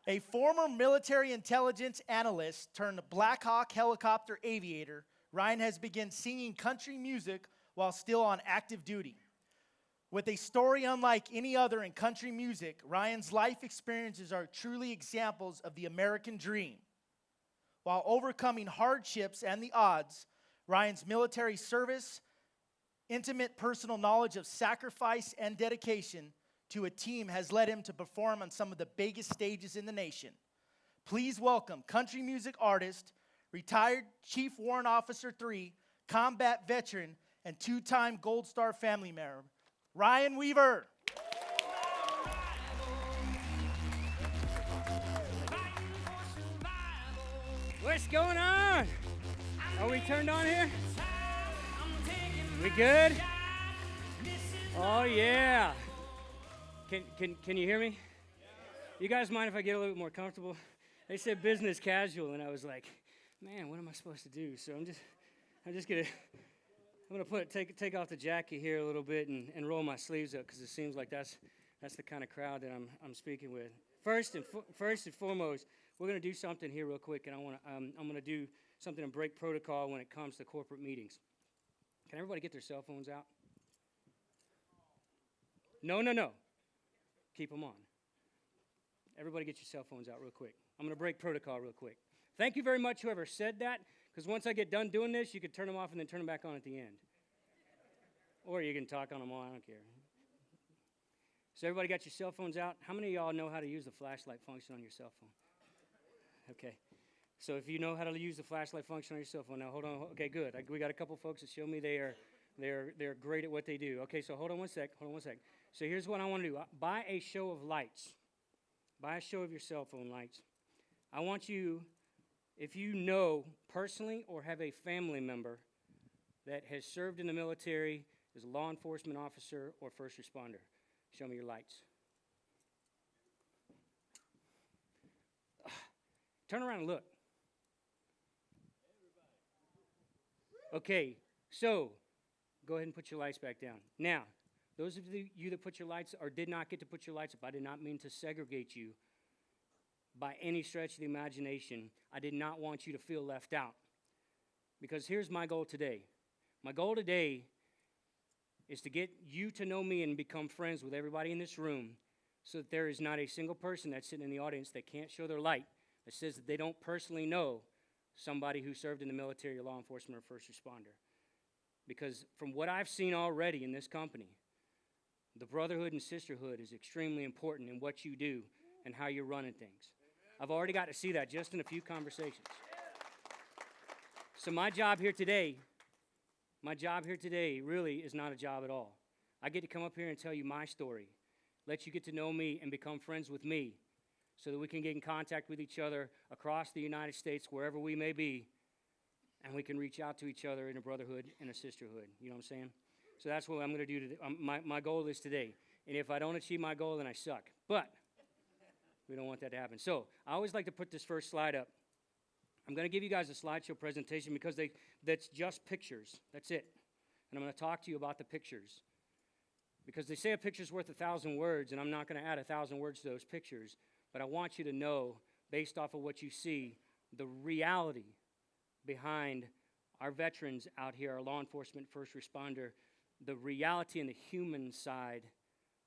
A former military intelligence analyst turned Black Hawk helicopter aviator, Ryan has begun singing country music while still on active duty. With a story unlike any other in country music, Ryan's life experiences are truly examples of the American dream. While overcoming hardships and the odds, Ryan's military service, intimate personal knowledge of sacrifice and dedication to a team has led him to perform on some of the biggest stages in the nation. Please welcome country music artist, retired Chief Warrant Officer 3, combat veteran, and two-time Gold Star family member, Ryan Weaver. What's going on? Are we turned on here? We good? Oh yeah. Can you hear me? You guys mind if I get a little bit more comfortable? They said business casual, and I was like, man, what am I supposed to do? So I'm gonna take off the jacket here a little bit and roll my sleeves up, because it seems like that's the kind of crowd that I'm speaking with. First and foremost, we're gonna do something here real quick, and I'm gonna do something to break protocol when it comes to corporate meetings. Can everybody get their cell phones out? No. Keep them on. Everybody get your cell phones out real quick. I'm going to break protocol real quick. Thank you very much, whoever said that, because once I get done doing this, you can turn them off and then turn them back on at the end. Or you can talk on them all, I don't care. So everybody got your cell phones out? How many of y'all know how to use the flashlight function on your cell phone? Okay. So if you know how to use the flashlight function on your cell phone, now hold on. Okay, good. We got a couple folks that show me they're great at what they do. Okay, so hold on one sec. So here's what I want to do. By a show of lights, by a show of your cell phone lights, I want you, if you know personally or have a family member that has served in the military as a law enforcement officer or first responder, show me your lights. Turn around and look. Okay, so go ahead and put your lights back down. Now, those of you that put your lights or did not get to put your lights up, I did not mean to segregate you by any stretch of the imagination. I did not want you to feel left out. Because here's my goal today. My goal today is to get you to know me and become friends with everybody in this room, so that there is not a single person that's sitting in the audience that can't show their light that says that they don't personally know somebody who served in the military or law enforcement or first responder. Because from what I've seen already in this company, the brotherhood and sisterhood is extremely important in what you do and how you're running things. I've already got to see that just in a few conversations. So my job here today really is not a job at all. I get to come up here and tell you my story, let you get to know me and become friends with me, so that we can get in contact with each other across the United States, wherever we may be, and we can reach out to each other in a brotherhood and a sisterhood. You know what I'm saying? So that's what I'm going to do today. My goal is today. And if I don't achieve my goal, then I suck. But we don't want that to happen. So I always like to put this first slide up. I'm going to give you guys a slideshow presentation because that's just pictures. That's it. And I'm going to talk to you about the pictures. Because they say a picture's worth 1,000 words, and I'm not going to add 1,000 words to those pictures. But I want you to know, based off of what you see, the reality behind our veterans out here, our law enforcement, first responder, the reality and the human side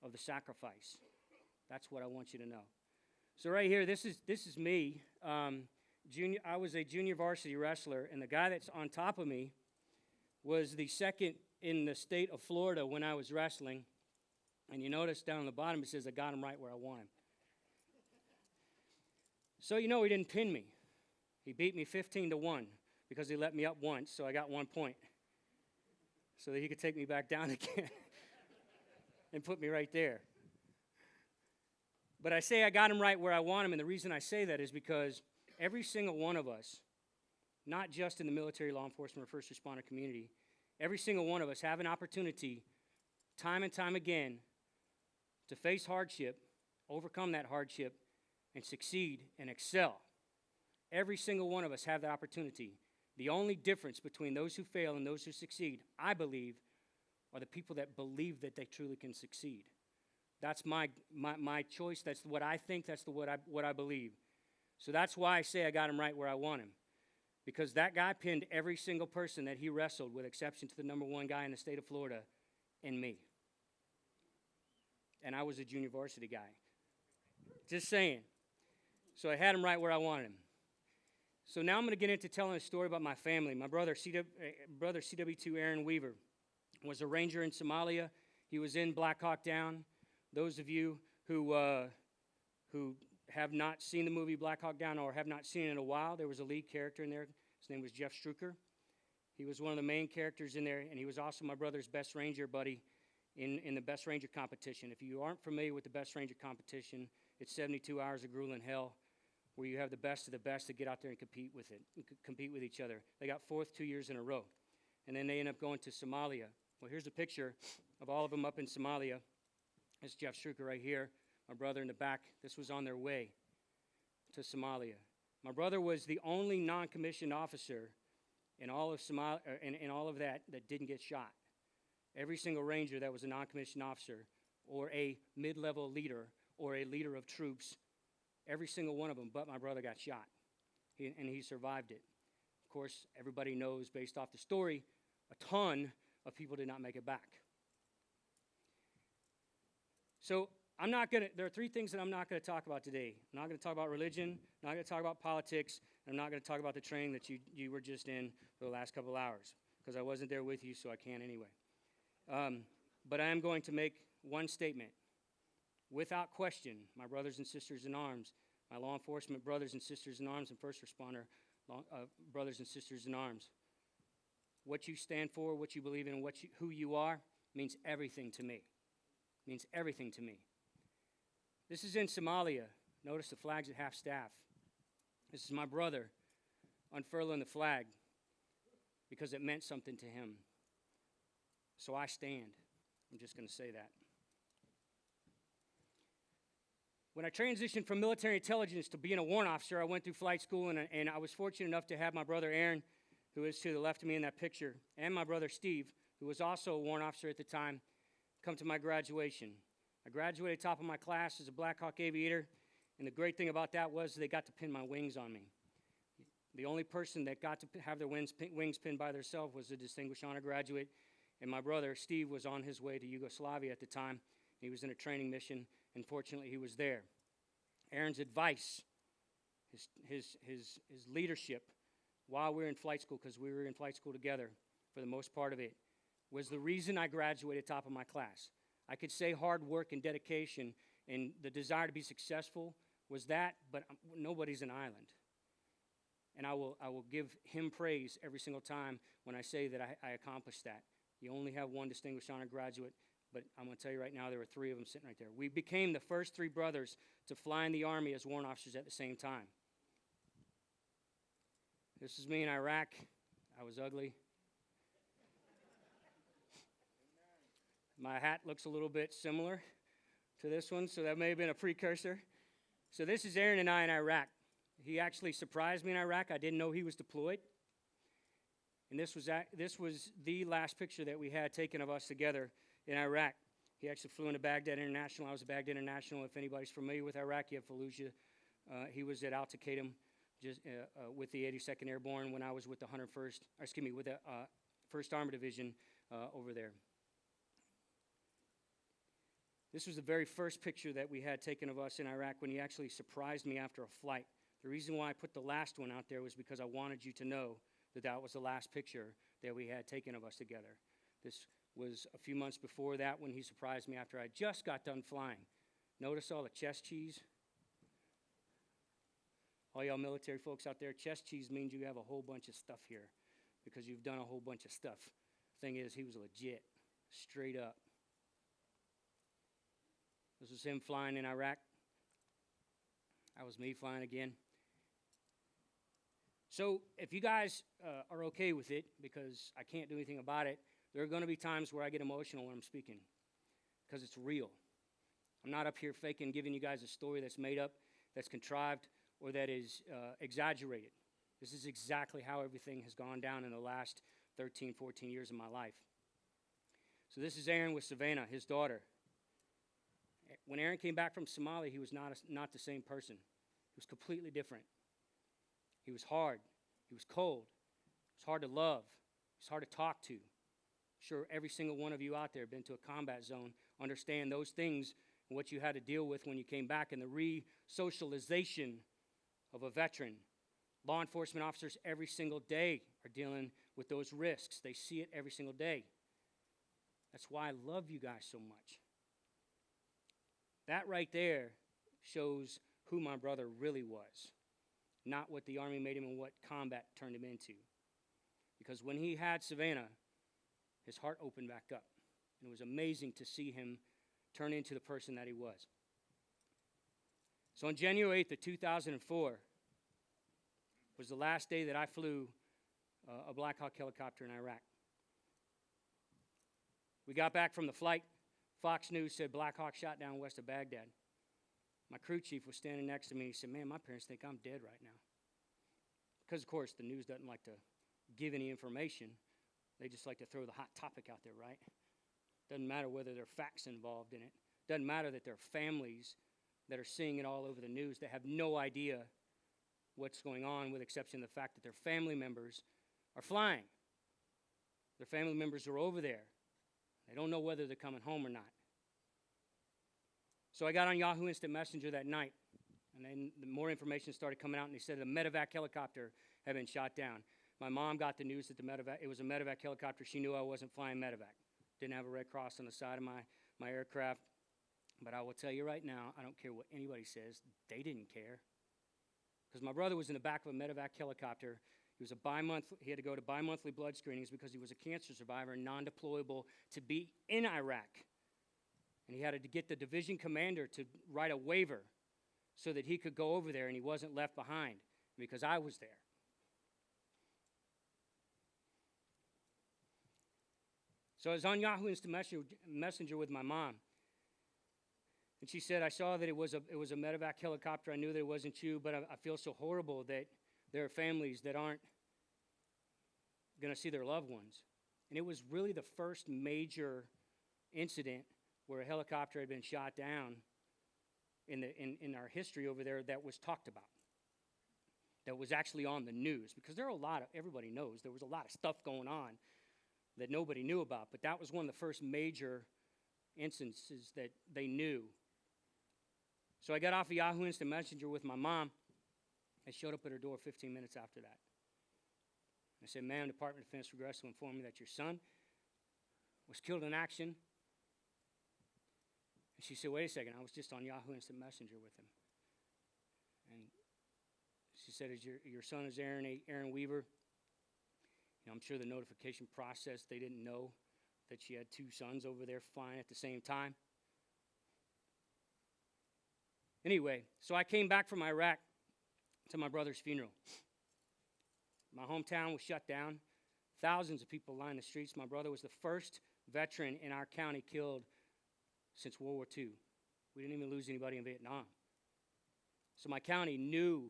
of the sacrifice. That's what I want you to know. So right here, this is me. I was a junior varsity wrestler, and the guy that's on top of me was the second in the state of Florida when I was wrestling. And you notice down on the bottom it says, I got him right where I want him. So you know he didn't pin me. He beat me 15-1 because he let me up once, so I got 1 point. So that he could take me back down again and put me right there. But I say I got him right where I want him, and the reason I say that is because every single one of us, not just in the military, law enforcement, or first responder community, every single one of us have an opportunity, time and time again, to face hardship, overcome that hardship, and succeed and excel. Every single one of us have that opportunity. The only difference between those who fail and those who succeed, I believe, are the people that believe that they truly can succeed. That's my choice. That's what I think. That's what I believe. So that's why I say I got him right where I want him. Because that guy pinned every single person that he wrestled, with exception to the number one guy in the state of Florida, and me. And I was a junior varsity guy. Just saying. So I had him right where I wanted him. So now I'm going to get into telling a story about my family. My brother, CW2 Aaron Weaver, was a ranger in Somalia. He was in Black Hawk Down. Those of you who have not seen the movie Black Hawk Down or have not seen it in a while, there was a lead character in there. His name was Jeff Strucker. He was one of the main characters in there, and he was also my brother's best ranger buddy in the best ranger competition. If you aren't familiar with the best ranger competition, it's 72 hours of grueling hell where you have the best of the best to get out there and compete with each other. They got fourth 2 years in a row, and then they end up going to Somalia. Well, here's a picture of all of them up in Somalia. It's Jeff Strucker right here, my brother in the back. This was on their way to Somalia. My brother was the only non-commissioned officer in all of Somalia, in all of that didn't get shot. Every single ranger that was a non-commissioned officer or a mid-level leader or a leader of troops, every single one of them but my brother got shot, and he survived it. Of course, everybody knows, based off the story, a ton of people did not make it back. So there are three things that I'm not going to talk about today. I'm not going to talk about religion, I'm not going to talk about politics, and I'm not going to talk about the training that you were just in for the last couple of hours, because I wasn't there with you, so I can't anyway. But I am going to make one statement. Without question, my brothers and sisters in arms, my law enforcement brothers and sisters in arms, and first responder brothers and sisters in arms, what you stand for, what you believe in, and who you are means everything to me. Means everything to me. This is in Somalia. Notice the flag's at half staff. This is my brother unfurling the flag because it meant something to him. So I stand. I'm just going to say that. When I transitioned from military intelligence to being a warrant officer, I went through flight school, and I was fortunate enough to have my brother Aaron, who is to the left of me in that picture, and my brother Steve, who was also a warrant officer at the time, come to my graduation. I graduated top of my class as a Black Hawk aviator, and the great thing about that was they got to pin my wings on me. The only person that got to have their wings pinned by themselves was a Distinguished Honor Graduate, and my brother Steve was on his way to Yugoslavia at the time. He was in a training mission, and fortunately he was there. Aaron's advice, his leadership while we were in flight school, because we were in flight school together for the most part of it, was the reason I graduated top of my class. I could say hard work and dedication and the desire to be successful was that, but nobody's an island. And I will give him praise every single time when I say that I accomplished that. You only have one Distinguished Honor Graduate, but I'm going to tell you right now, there were three of them sitting right there. We became the first three brothers to fly in the Army as warrant officers at the same time. This is me in Iraq. I was ugly. My hat looks a little bit similar to this one, so that may have been a precursor. So this is Aaron and I in Iraq. He actually surprised me in Iraq. I didn't know he was deployed. And this was the last picture that we had taken of us together in Iraq. He actually flew into Baghdad International. I was at Baghdad International. If anybody's familiar with Iraq, you have Fallujah. He was at Al-Taqadim with the 82nd Airborne when I was with the 101st, with the 1st Armored Division over there. This was the very first picture that we had taken of us in Iraq when he actually surprised me after a flight. The reason why I put the last one out there was because I wanted you to know that that was the last picture that we had taken of us together. This was a few months before that when he surprised me after I just got done flying. Notice all the chest cheese? All y'all military folks out there, chest cheese means you have a whole bunch of stuff here because you've done a whole bunch of stuff. Thing is, he was legit, straight up. This was him flying in Iraq. That was me flying again. So if you guys are okay with it, because I can't do anything about it, there are going to be times where I get emotional when I'm speaking, because it's real. I'm not up here faking, giving you guys a story that's made up, that's contrived, or that is exaggerated. This is exactly how everything has gone down in the last 13, 14 years of my life. So this is Aaron with Savannah, his daughter. When Aaron came back from Somalia, he was not the same person. He was completely different. He was hard. He was cold. He was hard to love. He was hard to talk to. I'm sure every single one of you out there been to a combat zone, understand those things and what you had to deal with when you came back, and the re-socialization of a veteran. Law enforcement officers every single day are dealing with those risks. They see it every single day. That's why I love you guys so much. That right there shows who my brother really was, not what the Army made him and what combat turned him into. Because when he had Savannah, his heart opened back up. And it was amazing to see him turn into the person that he was. So on January 8th of 2004 was the last day that I flew a Black Hawk helicopter in Iraq. We got back from the flight. Fox News said Black Hawk shot down west of Baghdad. My crew chief was standing next to me. He said, man, my parents think I'm dead right now. Because, of course, the news doesn't like to give any information. They just like to throw the hot topic out there, right? Doesn't matter whether there are facts involved in it. Doesn't matter that there are families that are seeing it all over the news that have no idea what's going on, with exception of the fact that their family members are flying. Their family members are over there. They don't know whether they're coming home or not. So I got on Yahoo Instant Messenger that night, and then the more information started coming out, and they said a medevac helicopter had been shot down. My mom got the news that it was a medevac helicopter. She knew I wasn't flying medevac. Didn't have a red cross on the side of my aircraft. But I will tell you right now, I don't care what anybody says, they didn't care. Because my brother was in the back of a medevac helicopter. He had to go to bi-monthly blood screenings because he was a cancer survivor and non-deployable to be in Iraq. And he had to get the division commander to write a waiver so that he could go over there and he wasn't left behind because I was there. So I was on Yahoo Instant Messenger with my mom. And she said, I saw that it was a medevac helicopter. I knew that it wasn't you, but I feel so horrible that there are families that aren't going to see their loved ones. And it was really the first major incident where a helicopter had been shot down in our history over there that was talked about, that was actually on the news. Because there are everybody knows, there was a lot of stuff going on that nobody knew about. But that was one of the first major instances that they knew. So I got off of Yahoo Instant Messenger with my mom. I showed up at her door 15 minutes after that. I said, ma'am, Department of Defense regrets to inform me that your son was killed in action. And she said, wait a second, I was just on Yahoo Instant Messenger with him. And she said, your son is Aaron Weaver. I'm sure the notification process, they didn't know that she had two sons over there flying at the same time. Anyway, so I came back from Iraq to my brother's funeral. My hometown was shut down. Thousands of people lined the streets. My brother was the first veteran in our county killed since World War II. We didn't even lose anybody in Vietnam. So my county knew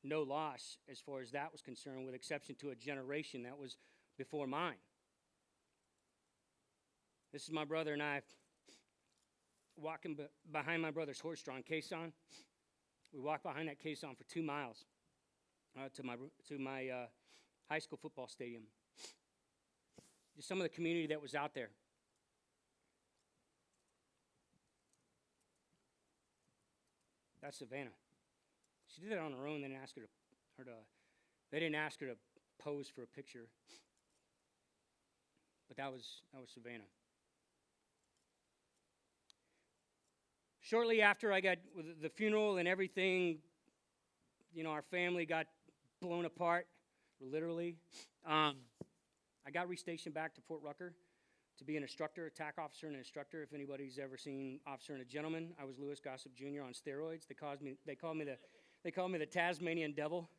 no loss as far as that was concerned, with exception to a generation that was before mine. This is my brother and I walking behind my brother's horse-drawn caisson. We walked behind that caisson for 2 miles to my high school football stadium. Just some of the community that was out there. That's Savannah. She did it on her own. They didn't ask her to pose for a picture. But that was Savannah. Shortly after I got the funeral and everything, our family got blown apart, literally. I got restationed back to Fort Rucker to be an instructor, attack officer and an instructor. If anybody's ever seen Officer and a Gentleman, I was Lewis Gossett Jr. on steroids. They called me the Tasmanian Devil.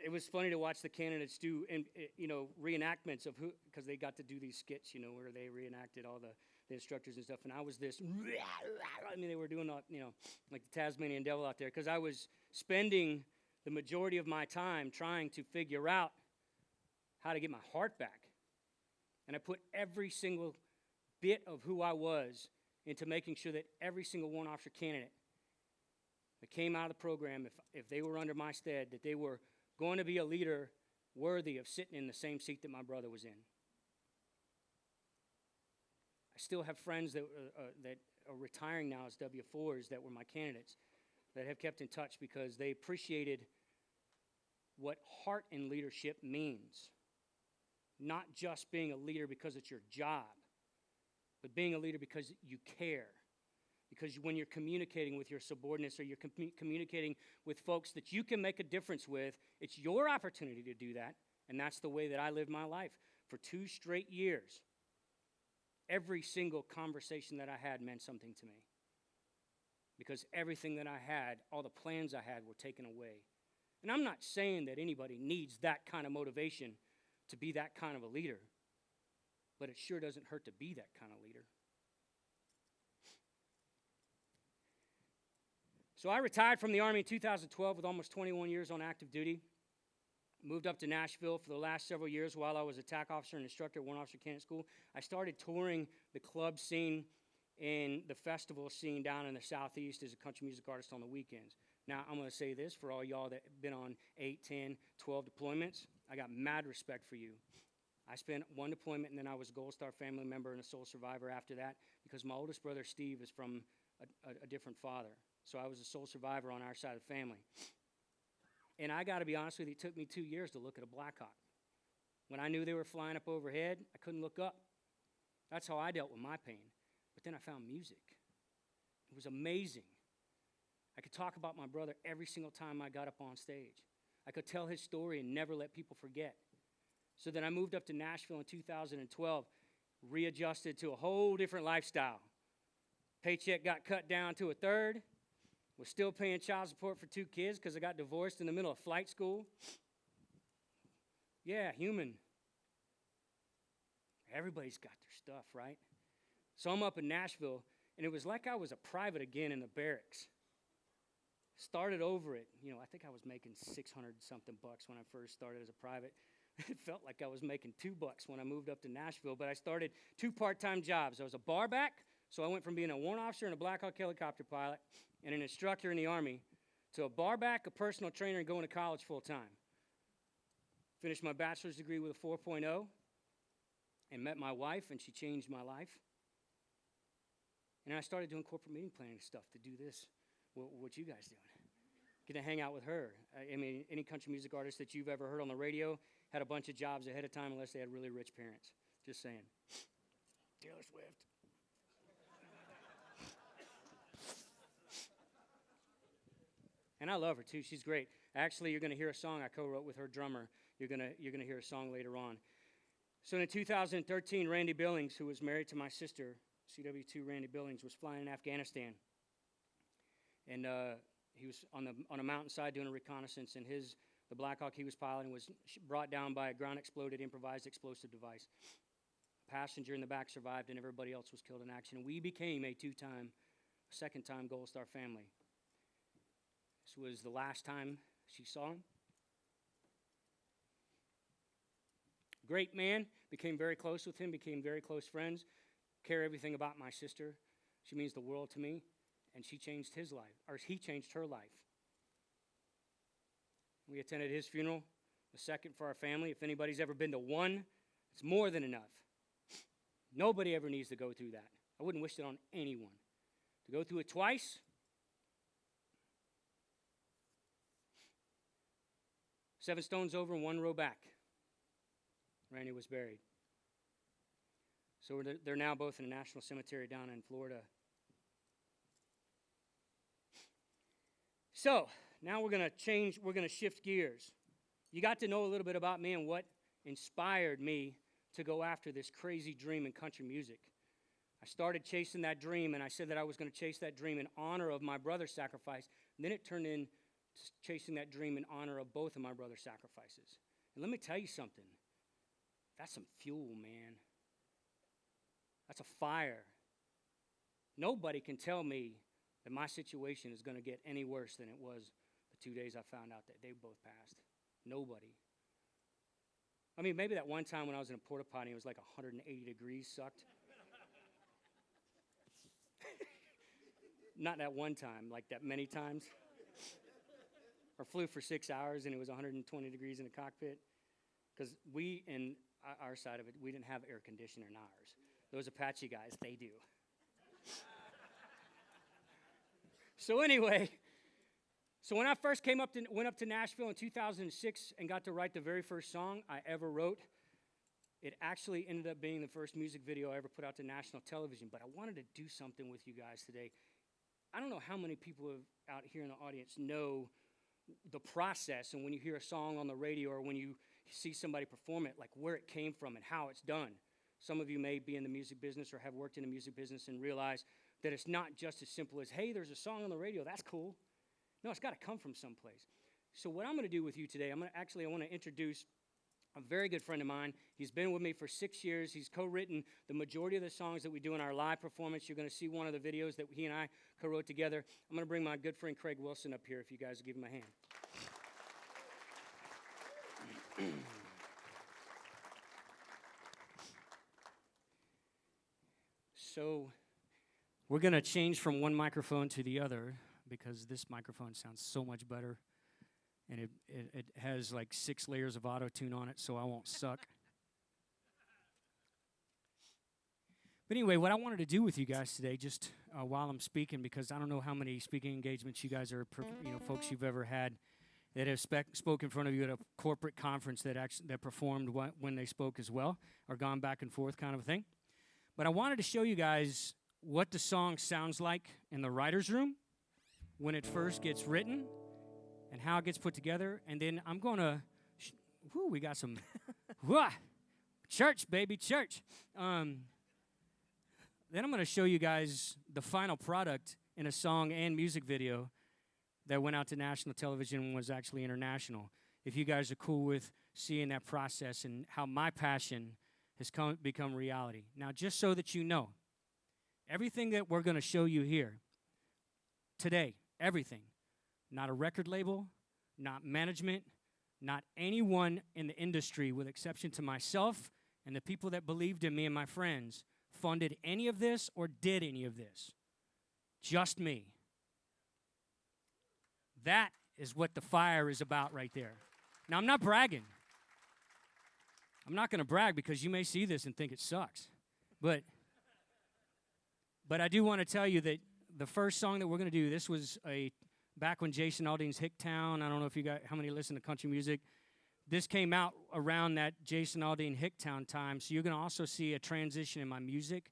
It was funny to watch the candidates do, reenactments of because they got to do these skits, where they reenacted all the instructors and stuff. And I was this, they were doing, like the Tasmanian Devil out there, because I was spending the majority of my time trying to figure out how to get my heart back. And I put every single bit of who I was into making sure that every single warrant officer candidate that came out of the program, if they were under my stead, that they were going to be a leader worthy of sitting in the same seat that my brother was in. I still have friends that are retiring now as W4s that were my candidates that have kept in touch because they appreciated what heart in leadership means. Not just being a leader because it's your job, but being a leader because you care. Because when you're communicating with your subordinates or you're communicating with folks that you can make a difference with, it's your opportunity to do that. And that's the way that I lived my life. For 2 straight years, every single conversation that I had meant something to me. Because everything that I had, all the plans I had, were taken away. And I'm not saying that anybody needs that kind of motivation to be that kind of a leader, but it sure doesn't hurt to be that kind of leader. So I retired from the Army in 2012 with almost 21 years on active duty. Moved up to Nashville for the last several years while I was a TAC officer and instructor at Warrant Officer Candidate School. I started touring the club scene and the festival scene down in the Southeast as a country music artist on the weekends. Now, I'm going to say this for all y'all that have been on 8, 10, 12 deployments. I got mad respect for you. I spent 1 deployment, and then I was a Gold Star family member and a sole survivor after that because my oldest brother, Steve, is from a different father. So I was a sole survivor on our side of the family. And I got to be honest with you, it took me 2 years to look at a Black Hawk. When I knew they were flying up overhead, I couldn't look up. That's how I dealt with my pain. But then I found music. It was amazing. I could talk about my brother every single time I got up on stage. I could tell his story and never let people forget. So then I moved up to Nashville in 2012, readjusted to a whole different lifestyle. Paycheck got cut down to a third. Was still paying child support for 2 kids because I got divorced in the middle of flight school. Yeah, human. Everybody's got their stuff, right? So I'm up in Nashville, and it was like I was a private again in the barracks. Started over it. I think I was making 600-something bucks when I first started as a private. It felt like I was making $2 when I moved up to Nashville, but I started 2 part-time jobs. I was a bar back, so I went from being a warrant officer and a Black Hawk helicopter pilot and an instructor in the Army to a bar back, a personal trainer, and going to college full-time. Finished my bachelor's degree with a 4.0 and met my wife, and she changed my life. And I started doing corporate meeting planning stuff to do this. What you guys doing? Get to hang out with her. I mean, any country music artist that you've ever heard on the radio had a bunch of jobs ahead of time unless they had really rich parents. Just saying. Taylor Swift. And I love her too. She's great. Actually, you're going to hear a song I co-wrote with her drummer. You're going to hear a song later on. So in 2013, Randy Billings, who was married to my sister, CW2 Randy Billings, was flying in Afghanistan. And he was on a mountainside doing a reconnaissance, and the Black Hawk he was piloting was brought down by a ground-exploded improvised explosive device. A passenger in the back survived, and everybody else was killed in action. And we became a second-time Gold Star family. This was the last time she saw him. Great man, became very close with him, became very close friends, care everything about my sister. She means the world to me. And she changed his life, or he changed her life. We attended his funeral, the second for our family. If anybody's ever been to one, it's more than enough. Nobody ever needs to go through that. I wouldn't wish it on anyone. To go through it twice, 7 stones over and 1 row back. Randy was buried. So they're now both in a national cemetery down in Florida. So, now we're going to shift gears. You got to know a little bit about me and what inspired me to go after this crazy dream in country music. I started chasing that dream, and I said that I was going to chase that dream in honor of my brother's sacrifice. And then it turned into chasing that dream in honor of both of my brother's sacrifices. And let me tell you something. That's some fuel, man. That's a fire. Nobody can tell me that my situation is going to get any worse than it was the 2 days I found out that they both passed. Nobody. I mean, maybe that one time when I was in a porta potty, it was like 180 degrees, sucked. Not that one time, like that many times. Or flew for 6 hours and it was 120 degrees in the cockpit. Because we, in our side of it, we didn't have air conditioning in ours. Those Apache guys, they do. So anyway, so when I first went up to Nashville in 2006 and got to write the very first song I ever wrote, it actually ended up being the first music video I ever put out to national television. But I wanted to do something with you guys today. I don't know how many people out here in the audience know the process, and when you hear a song on the radio or when you see somebody perform it, like where it came from and how it's done. Some of you may be in the music business or have worked in the music business and realize that it's not just as simple as, hey, there's a song on the radio, that's cool. No, it's got to come from someplace. So what I'm going to do with you today, I want to introduce a very good friend of mine. He's been with me for 6 years. He's co-written the majority of the songs that we do in our live performance. You're going to see one of the videos that he and I co-wrote together. I'm going to bring my good friend Craig Wilson up here if you guys will give him a hand. So we're going to change from one microphone to the other because this microphone sounds so much better. And it has like 6 layers of auto-tune on it, so I won't suck. But anyway, what I wanted to do with you guys today, just while I'm speaking, because I don't know how many speaking engagements you guys are, folks you've ever had that have spoke in front of you at a corporate conference that performed when they spoke as well, or gone back and forth kind of a thing. But I wanted to show you guys what the song sounds like in the writer's room when it first gets written, and how it gets put together, and then I'm going to, we got some, church, baby, church. Then I'm going to show you guys the final product in a song and music video that went out to national television and was actually international. If you guys are cool with seeing that process and how my passion has become reality. Now, just so that you know, everything that we're going to show you here today, everything, not a record label, not management, not anyone in the industry, with exception to myself and the people that believed in me and my friends, funded any of this or did any of this. Just me. That is what the fire is about right there. Now, I'm not bragging. I'm not going to brag because you may see this and think it sucks. But I do want to tell you that the first song that we're going to do, this was back when Jason Aldean's Hicktown. I don't know if you got how many listen to country music. This came out around that Jason Aldean Hicktown time, so you're going to also see a transition in my music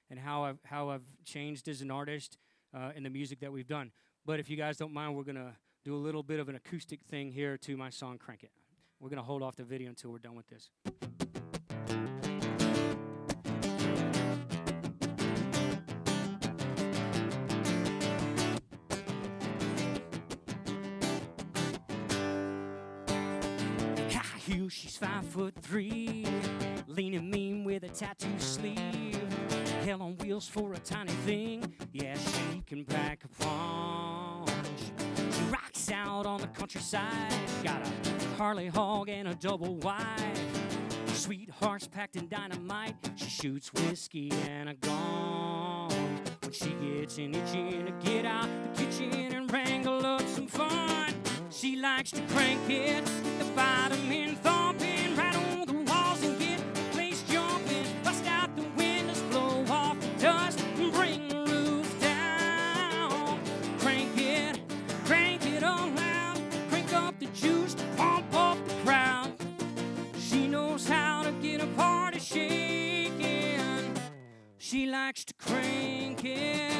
and how I've changed as an artist in the music that we've done. But if you guys don't mind, we're going to do a little bit of an acoustic thing here to my song Crank It. We're going to hold off the video until we're done with this. She's 5'3", leaning mean with a tattoo sleeve. Hell on wheels for a tiny thing. Yeah, she can pack a punch. She rocks out on the countryside. Got a Harley hog and a double wide. Sweetheart's packed in dynamite. She shoots whiskey and a gun. When she gets in itching to get out the kitchen and wrangle up some fun. She likes to crank it with the vitamin thumping, right on the walls and get the place jumping. Bust out the windows, blow off the dust, and bring the roof down. Crank it all loud, crank up the juice to pump up the crowd. She knows how to get a party shaking. She likes to crank it.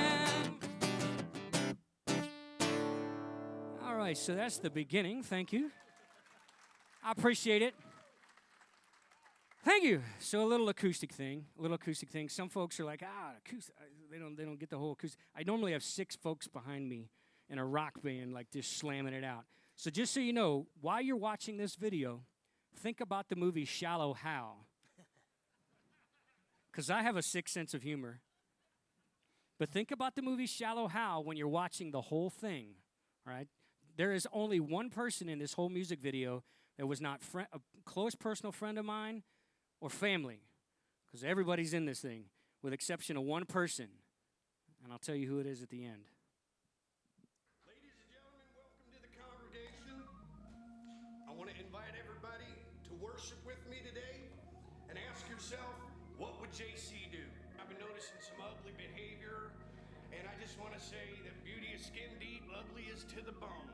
All right, so that's the beginning. Thank you. I appreciate it. Thank you. So a little acoustic thing. Some folks are like, acoustic. They don't get the whole acoustic. I normally have 6 folks behind me in a rock band, like just slamming it out. So just so you know, while you're watching this video, think about the movie Shallow Hal. Because I have a sick sense of humor. But think about the movie Shallow Hal when you're watching the whole thing, all right? There is only one person in this whole music video that was not a close personal friend of mine or family, because everybody's in this thing, with exception of one person, and I'll tell you who it is at the end. worship with me today and ask yourself, what would JC do? I've been noticing some ugly behavior, and I just want to say that beauty is skin deep, ugly is to the bone.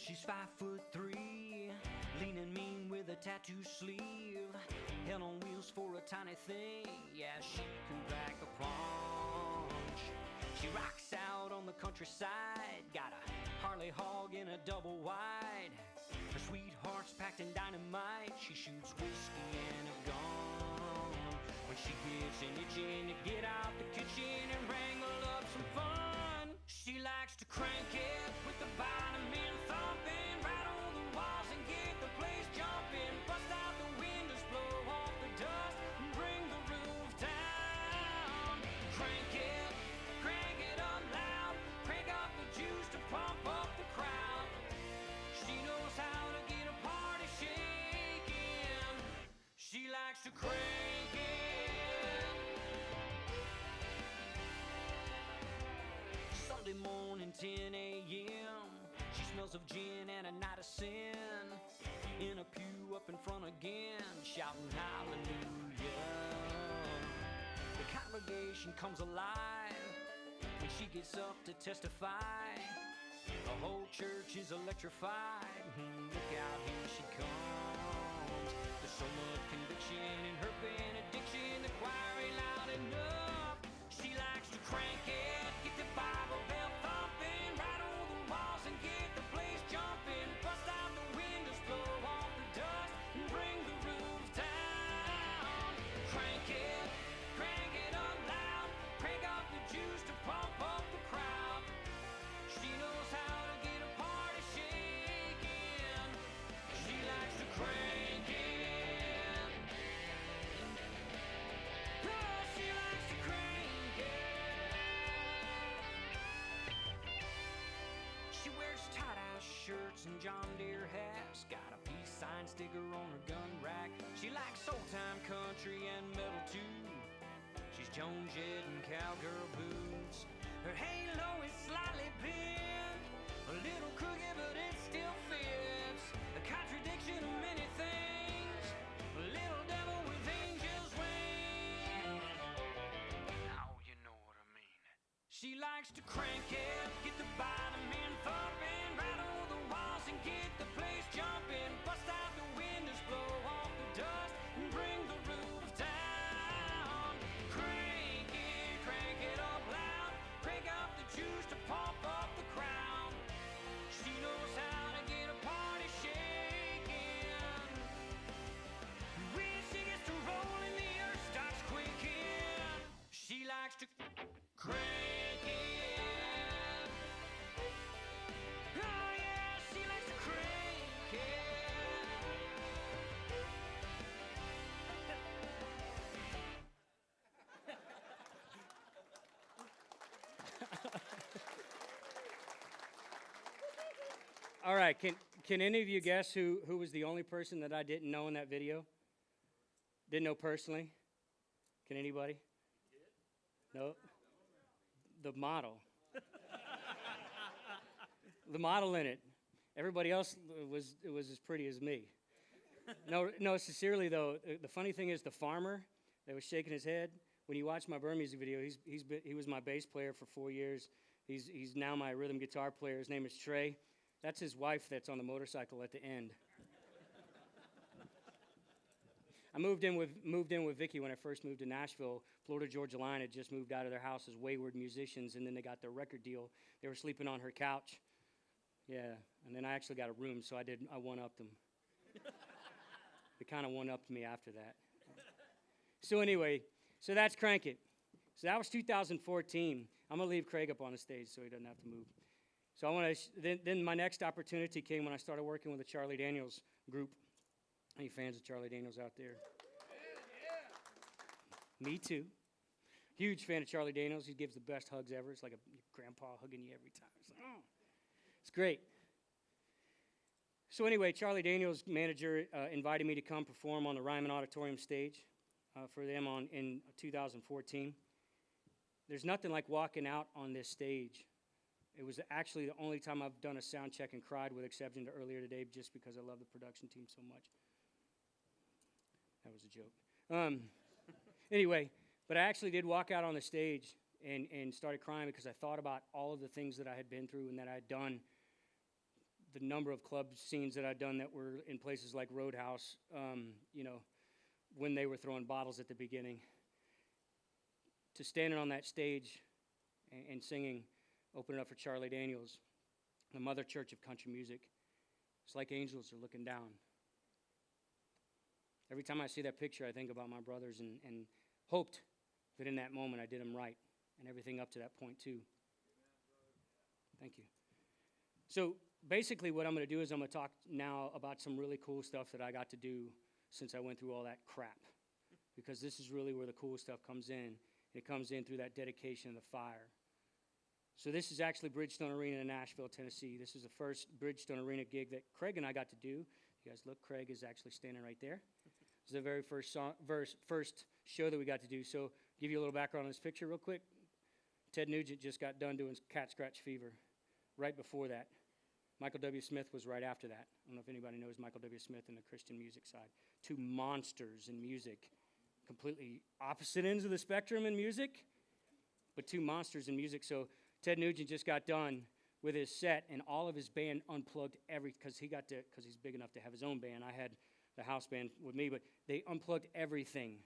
She's 5'3", leaning mean with a tattoo sleeve. Hell on wheels for a tiny thing, yeah, she can pack a punch. She rocks out on the countryside, got a Harley hog in a double wide. Her sweetheart's packed in dynamite, she shoots whiskey and a gun. When she gets an itching to get out the kitchen and wrangle up some fun, she likes to crank it with the bottom end thumping, rattle the walls and get the place jumping, bust out the windows, blow off the dust, and bring the roof down. Crank it up loud, crank up the juice to pump up the crowd. She knows how to get a party shaking. She likes to crank it. Sunday morning, 10 a.m. She smells of gin and a night of sin. In a pew up in front again, shouting hallelujah. The congregation comes alive when she gets up to testify. The whole church is electrified. Look out, here she comes. There's so much conviction in her benediction. The choir ain't loud enough. She likes to crank it, get the Bible belt thumping, rattle the walls and get the place jumping, bust out the windows, blow off the dust, and bring the roof down. Crank it up loud, crank up the juice to pump up the crowd. She knows how to get a party shaking. She likes to crank it. Oh, she likes to crank it. She wears tie-dye shirts and John Deere hats, got a peace sign sticker on her gun rack. She likes old-time country and metal too. She's Joan Jett and cowgirl boots. Her halo is slightly bent, a little crooked but it still fits. A contradiction of many things, a little devil with angel's wings. Oh, you know what I mean. She likes to crank it, get the bottom end thumping, rattle the walls and get the place jumping, bust out the windows, blow off the dust, and bring the roof down. Crank it up loud, crank up the juice to pump up the crowd. She knows how to get a party shaking. When she gets to rolling, the earth starts quaking. She likes to crank it. Oh yeah, she likes to crank it. All right, can any of you guess who was the only person that I didn't know in that video? Didn't know personally? Can anybody? No? The model. The model in it. Everybody else was as pretty as me. No, sincerely though, the funny thing is the farmer that was shaking his head, when you watch my Burmese video, he was my bass player for 4 years. He's now my rhythm guitar player. His name is Trey. That's his wife that's on the motorcycle at the end. I moved in with Vicky when I first moved to Nashville. Florida Georgia Line had just moved out of their house as wayward musicians, and then they got their record deal. They were sleeping on her couch. Yeah, and then I actually got a room, so I one-upped them. They kind of one-upped me after that. So anyway, so that's Crank It. So that was 2014. I'm going to leave Craig up on the stage so he doesn't have to move. So I want to. Then my next opportunity came when I started working with the Charlie Daniels group. Any fans of Charlie Daniels out there? Me too. Huge fan of Charlie Daniels. He gives the best hugs ever. It's like a grandpa hugging you every time. It's like, oh. It's great. So anyway, Charlie Daniels' manager invited me to come perform on the Ryman Auditorium stage for them in 2014. There's nothing like walking out on this stage. It was actually the only time I've done a sound check and cried, with exception to earlier today, just because I love the production team so much. That was a joke. Anyway, but I actually did walk out on the stage and started crying because I thought about all of the things that I had been through and that I had done, the number of club scenes that I'd done that were in places like Roadhouse, when they were throwing bottles at the beginning. To standing on that stage and singing, opening up for Charlie Daniels, the mother church of country music, it's like angels are looking down. Every time I see that picture, I think about my brothers and hoped that in that moment I did them right, and everything up to that point too. Thank you. So basically what I'm going to do is I'm going to talk now about some really cool stuff that I got to do since I went through all that crap, because this is really where the cool stuff comes in. It comes in through that dedication of the fire. So this is actually Bridgestone Arena in Nashville, Tennessee. This is the first Bridgestone Arena gig that Craig and I got to do. You guys look, Craig is actually standing right there. This is the very first show that we got to do. So give you a little background on this picture real quick. Ted Nugent just got done doing Cat Scratch Fever. Right before that, Michael W. Smith was right after that. I don't know if anybody knows Michael W. Smith in the Christian music side. Two monsters in music. Completely opposite ends of the spectrum in music, but two monsters in music. So Ted Nugent just got done with his set, and all of his band unplugged because he's big enough to have his own band. I had the house band with me, but they unplugged everything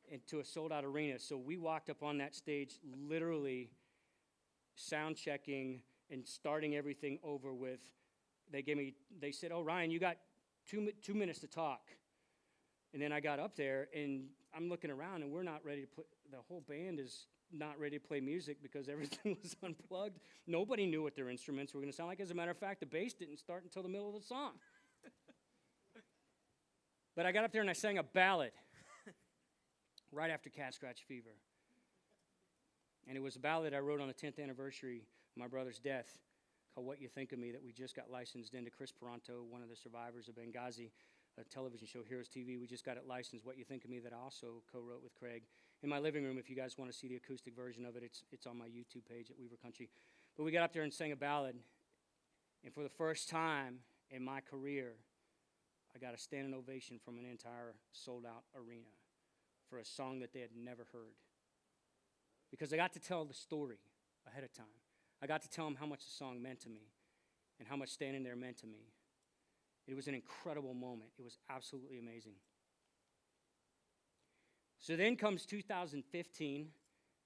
into a sold-out arena. So we walked up on that stage literally sound checking and starting everything over with. They said, "Oh, Ryan, you got 2 minutes to talk." And then I got up there, and I'm looking around, and we're not ready to play. The whole band is not ready to play music because everything was unplugged. Nobody knew what their instruments were going to sound like. As a matter of fact, the bass didn't start until the middle of the song. But I got up there, and I sang a ballad right after Cat Scratch Fever. And it was a ballad I wrote on the 10th anniversary of my brother's death, called What You Think of Me, that we just got licensed into. Chris Peranto, one of the survivors of Benghazi, a television show, Heroes TV. We just got it licensed, What You Think of Me, that I also co-wrote with Craig. In my living room, if you guys want to see the acoustic version of it, it's on my YouTube page at Weaver Country. But we got up there and sang a ballad, and for the first time in my career, I got a standing ovation from an entire sold-out arena for a song that they had never heard. Because I got to tell the story ahead of time. I got to tell them how much the song meant to me and how much standing there meant to me. It was an incredible moment. It was absolutely amazing. So then comes 2015,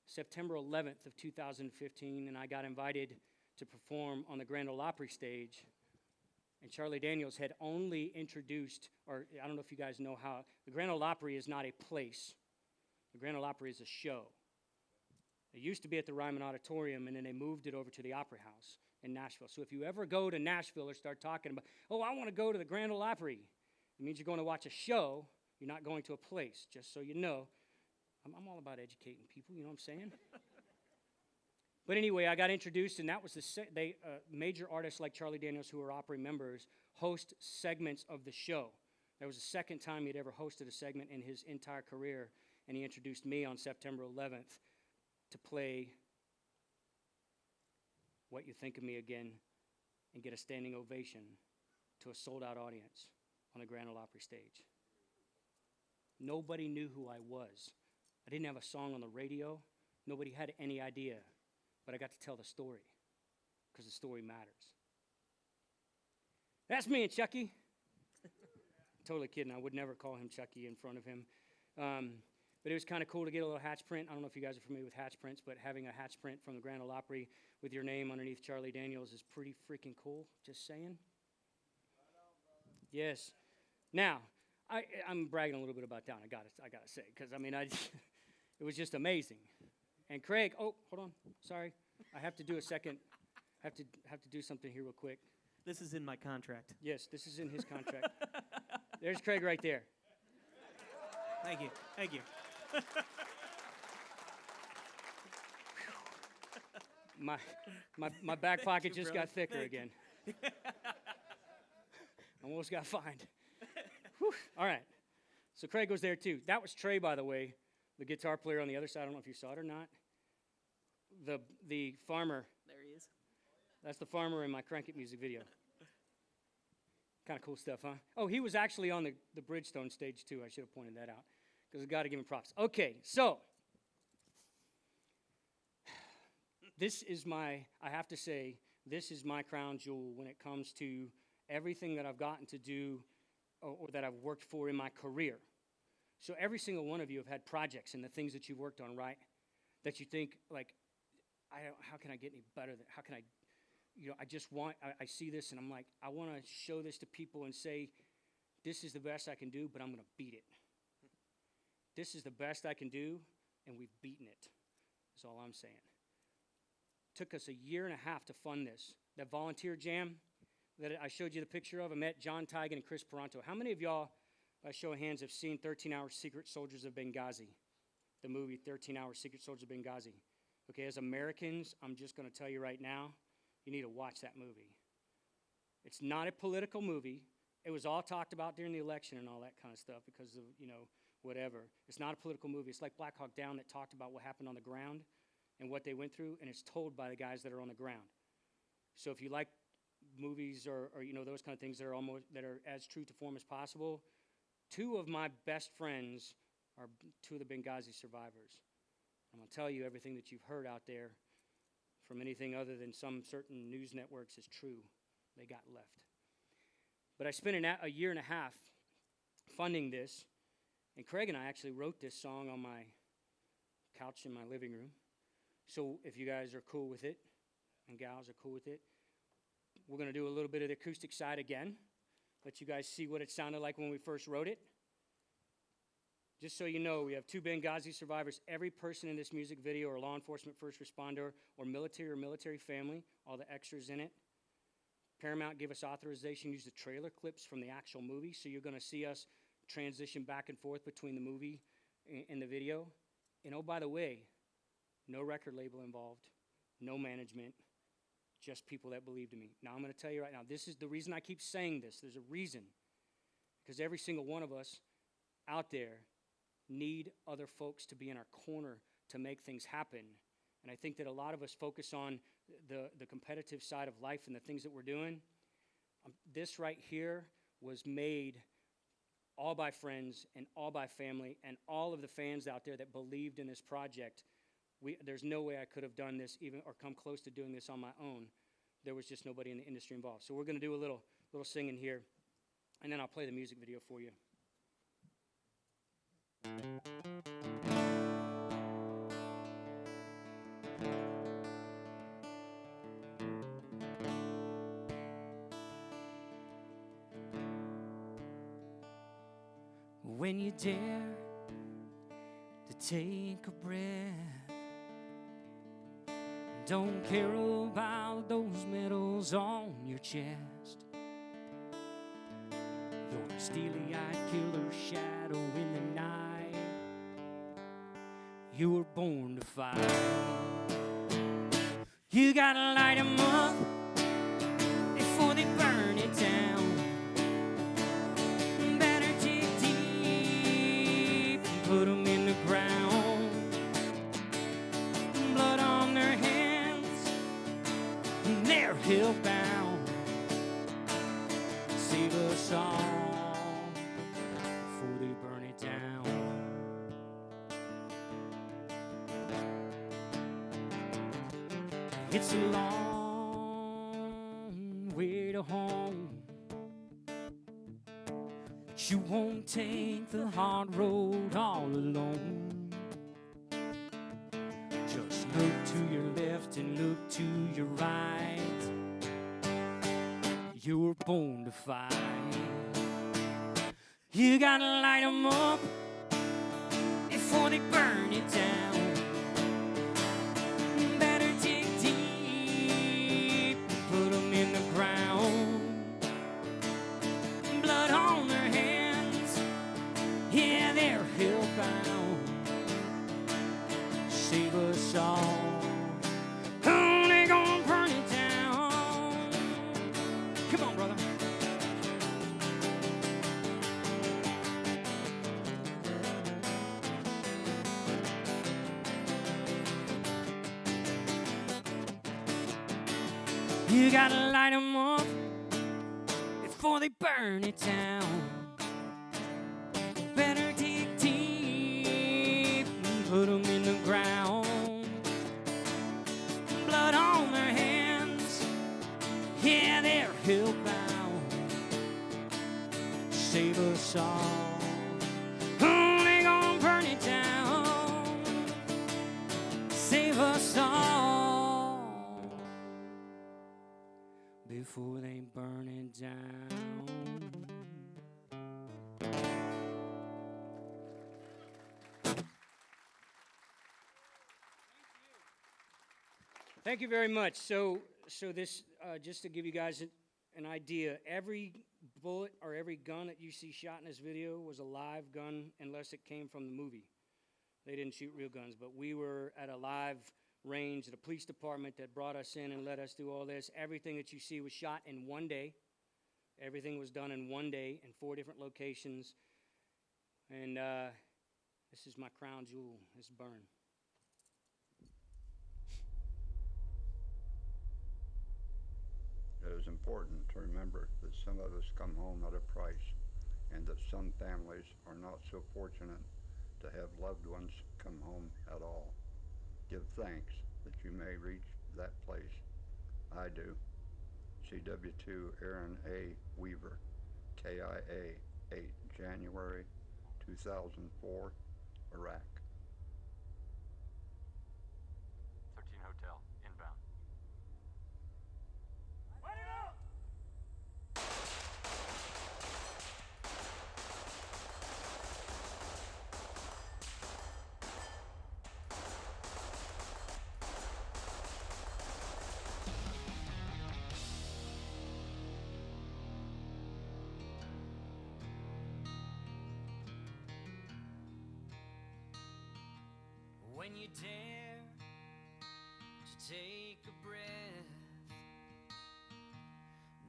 September 11th of 2015, and I got invited to perform on the Grand Ole Opry stage. And Charlie Daniels had only introduced, or I don't know if you guys know how, the Grand Ole Opry is not a place. The Grand Ole Opry is a show. It used to be at the Ryman Auditorium, and then they moved it over to the Opry House in Nashville. So if you ever go to Nashville or start talking about, oh, I want to go to the Grand Ole Opry, it means you're going to watch a show. You're not going to a place, just so you know. I'm all about educating people, you know what I'm saying? But anyway, I got introduced, and that was major artists like Charlie Daniels, who are Opry members, host segments of the show. That was the second time he'd ever hosted a segment in his entire career, and he introduced me on September 11th to play What You Think of Me again and get a standing ovation to a sold-out audience on the Grand Ole Opry stage. Nobody knew who I was. I didn't have a song on the radio. Nobody had any idea. But I got to tell the story because the story matters. That's me and Chucky. Totally kidding. I would never call him Chucky in front of him. But it was kind of cool to get a little hatch print. I don't know if you guys are familiar with hatch prints, but having a hatch print from the Grand Ole Opry with your name underneath Charlie Daniels is pretty freaking cool. Just saying. Yes. Now, I'm bragging a little bit about that. I gotta say, because I mean, it was just amazing. And Craig, oh, hold on, sorry, I have to do a second. Have to do something here real quick. This is in my contract. Yes, this is in his contract. There's Craig right there. Thank you. Thank you. my back pocket you, just brother. got thicker Thank again. Almost got fined. Whew. All right. So Craig was there too. That was Trey, by the way, the guitar player on the other side. I don't know if you saw it or not. The farmer. There he is. That's the farmer in my Crank It music video. Kind of cool stuff, huh? Oh, he was actually on the Bridgestone stage too. I should have pointed that out because I got to give him props. Okay, so I have to say, this is my crown jewel when it comes to everything that I've gotten to do or that I've worked for in my career. So every single one of you have had projects and the things that you've worked on, right? That you think, like, how can I get any better? How can I, I see this and I'm like, I want to show this to people and say, this is the best I can do, but I'm going to beat it. This is the best I can do, and we've beaten it. That's all I'm saying. Took us a year and a half to fund this. That volunteer jam that I showed you the picture of, I met John Tigan and Chris Peranto. How many of y'all, by show of hands, have seen 13-Hour Secret Soldiers of Benghazi? The movie 13-Hour Secret Soldiers of Benghazi. Okay, as Americans, I'm just going to tell you right now, you need to watch that movie. It's not a political movie. It was all talked about during the election and all that kind of stuff because of, whatever. It's not a political movie. It's like Black Hawk Down that talked about what happened on the ground and what they went through, and it's told by the guys that are on the ground. So if you like movies or those kind of things that are as true to form as possible, two of my best friends are two of the Benghazi survivors. I'm going to tell you everything that you've heard out there from anything other than some certain news networks is true. They got left. But I spent a year and a half funding this, and Craig and I actually wrote this song on my couch in my living room. So if you guys are cool with it, and gals are cool with it, we're going to do a little bit of the acoustic side again, let you guys see what it sounded like when we first wrote it. Just so you know, we have two Benghazi survivors. Every person in this music video or law enforcement first responder or military family, all the extras in it. Paramount gave us authorization to use the trailer clips from the actual movie, so you're going to see us transition back and forth between the movie and the video. And oh, by the way, no record label involved, no management, just people that believed in me. Now, I'm going to tell you right now, this is the reason I keep saying this. There's a reason. Because every single one of us out there need other folks to be in our corner to make things happen. And I think that a lot of us focus on the competitive side of life and the things that we're doing. This right here was made all by friends and all by family and all of the fans out there that believed in this project. There's no way I could have done this even or come close to doing this on my own. There was just nobody in the industry involved. So we're going to do a little singing here, and then I'll play the music video for you. When you dare to take a breath, don't care about those medals on your chest. You're a steely-eyed killer shadow in the night. You were born to fight. You gotta light 'em up before they burn it down. Better dig deep and put 'em in the ground. Blood on their hands, and they're hell-bound. Save us all before they burn it down. It's a long way to home, but you won't take the hard road all alone. Just look to your left and look to your right. You were born to fight. You gotta light 'em up before they burn it down. Better dig deep, put 'em in the ground. Blood on their hands, yeah, they're hellbound. Save us all. Oh, You gotta light them up before they burn it down. Better dig deep and put them in the ground. Blood on their hands, yeah, they're hellbound. Save us all, they gonna burn it down. Save us all before they burn it down. Thank you very much. So this, just to give you guys an idea, every bullet or every gun that you see shot in this video was a live gun unless it came from the movie. They didn't shoot real guns, but we were at a live range at a police department that brought us in and let us do all this. Everything that you see was shot in one day. Everything was done in one day in 4 different locations. And this is my crown jewel, this burn. It is important to remember that some of us come home at a price, and that some families are not so fortunate to have loved ones come home at all. Give thanks that you may reach that place. I do. CW2 Aaron A. Weaver, KIA, 8 January 2004, Iraq. 13 Hotel, inbound. When you dare to take a breath,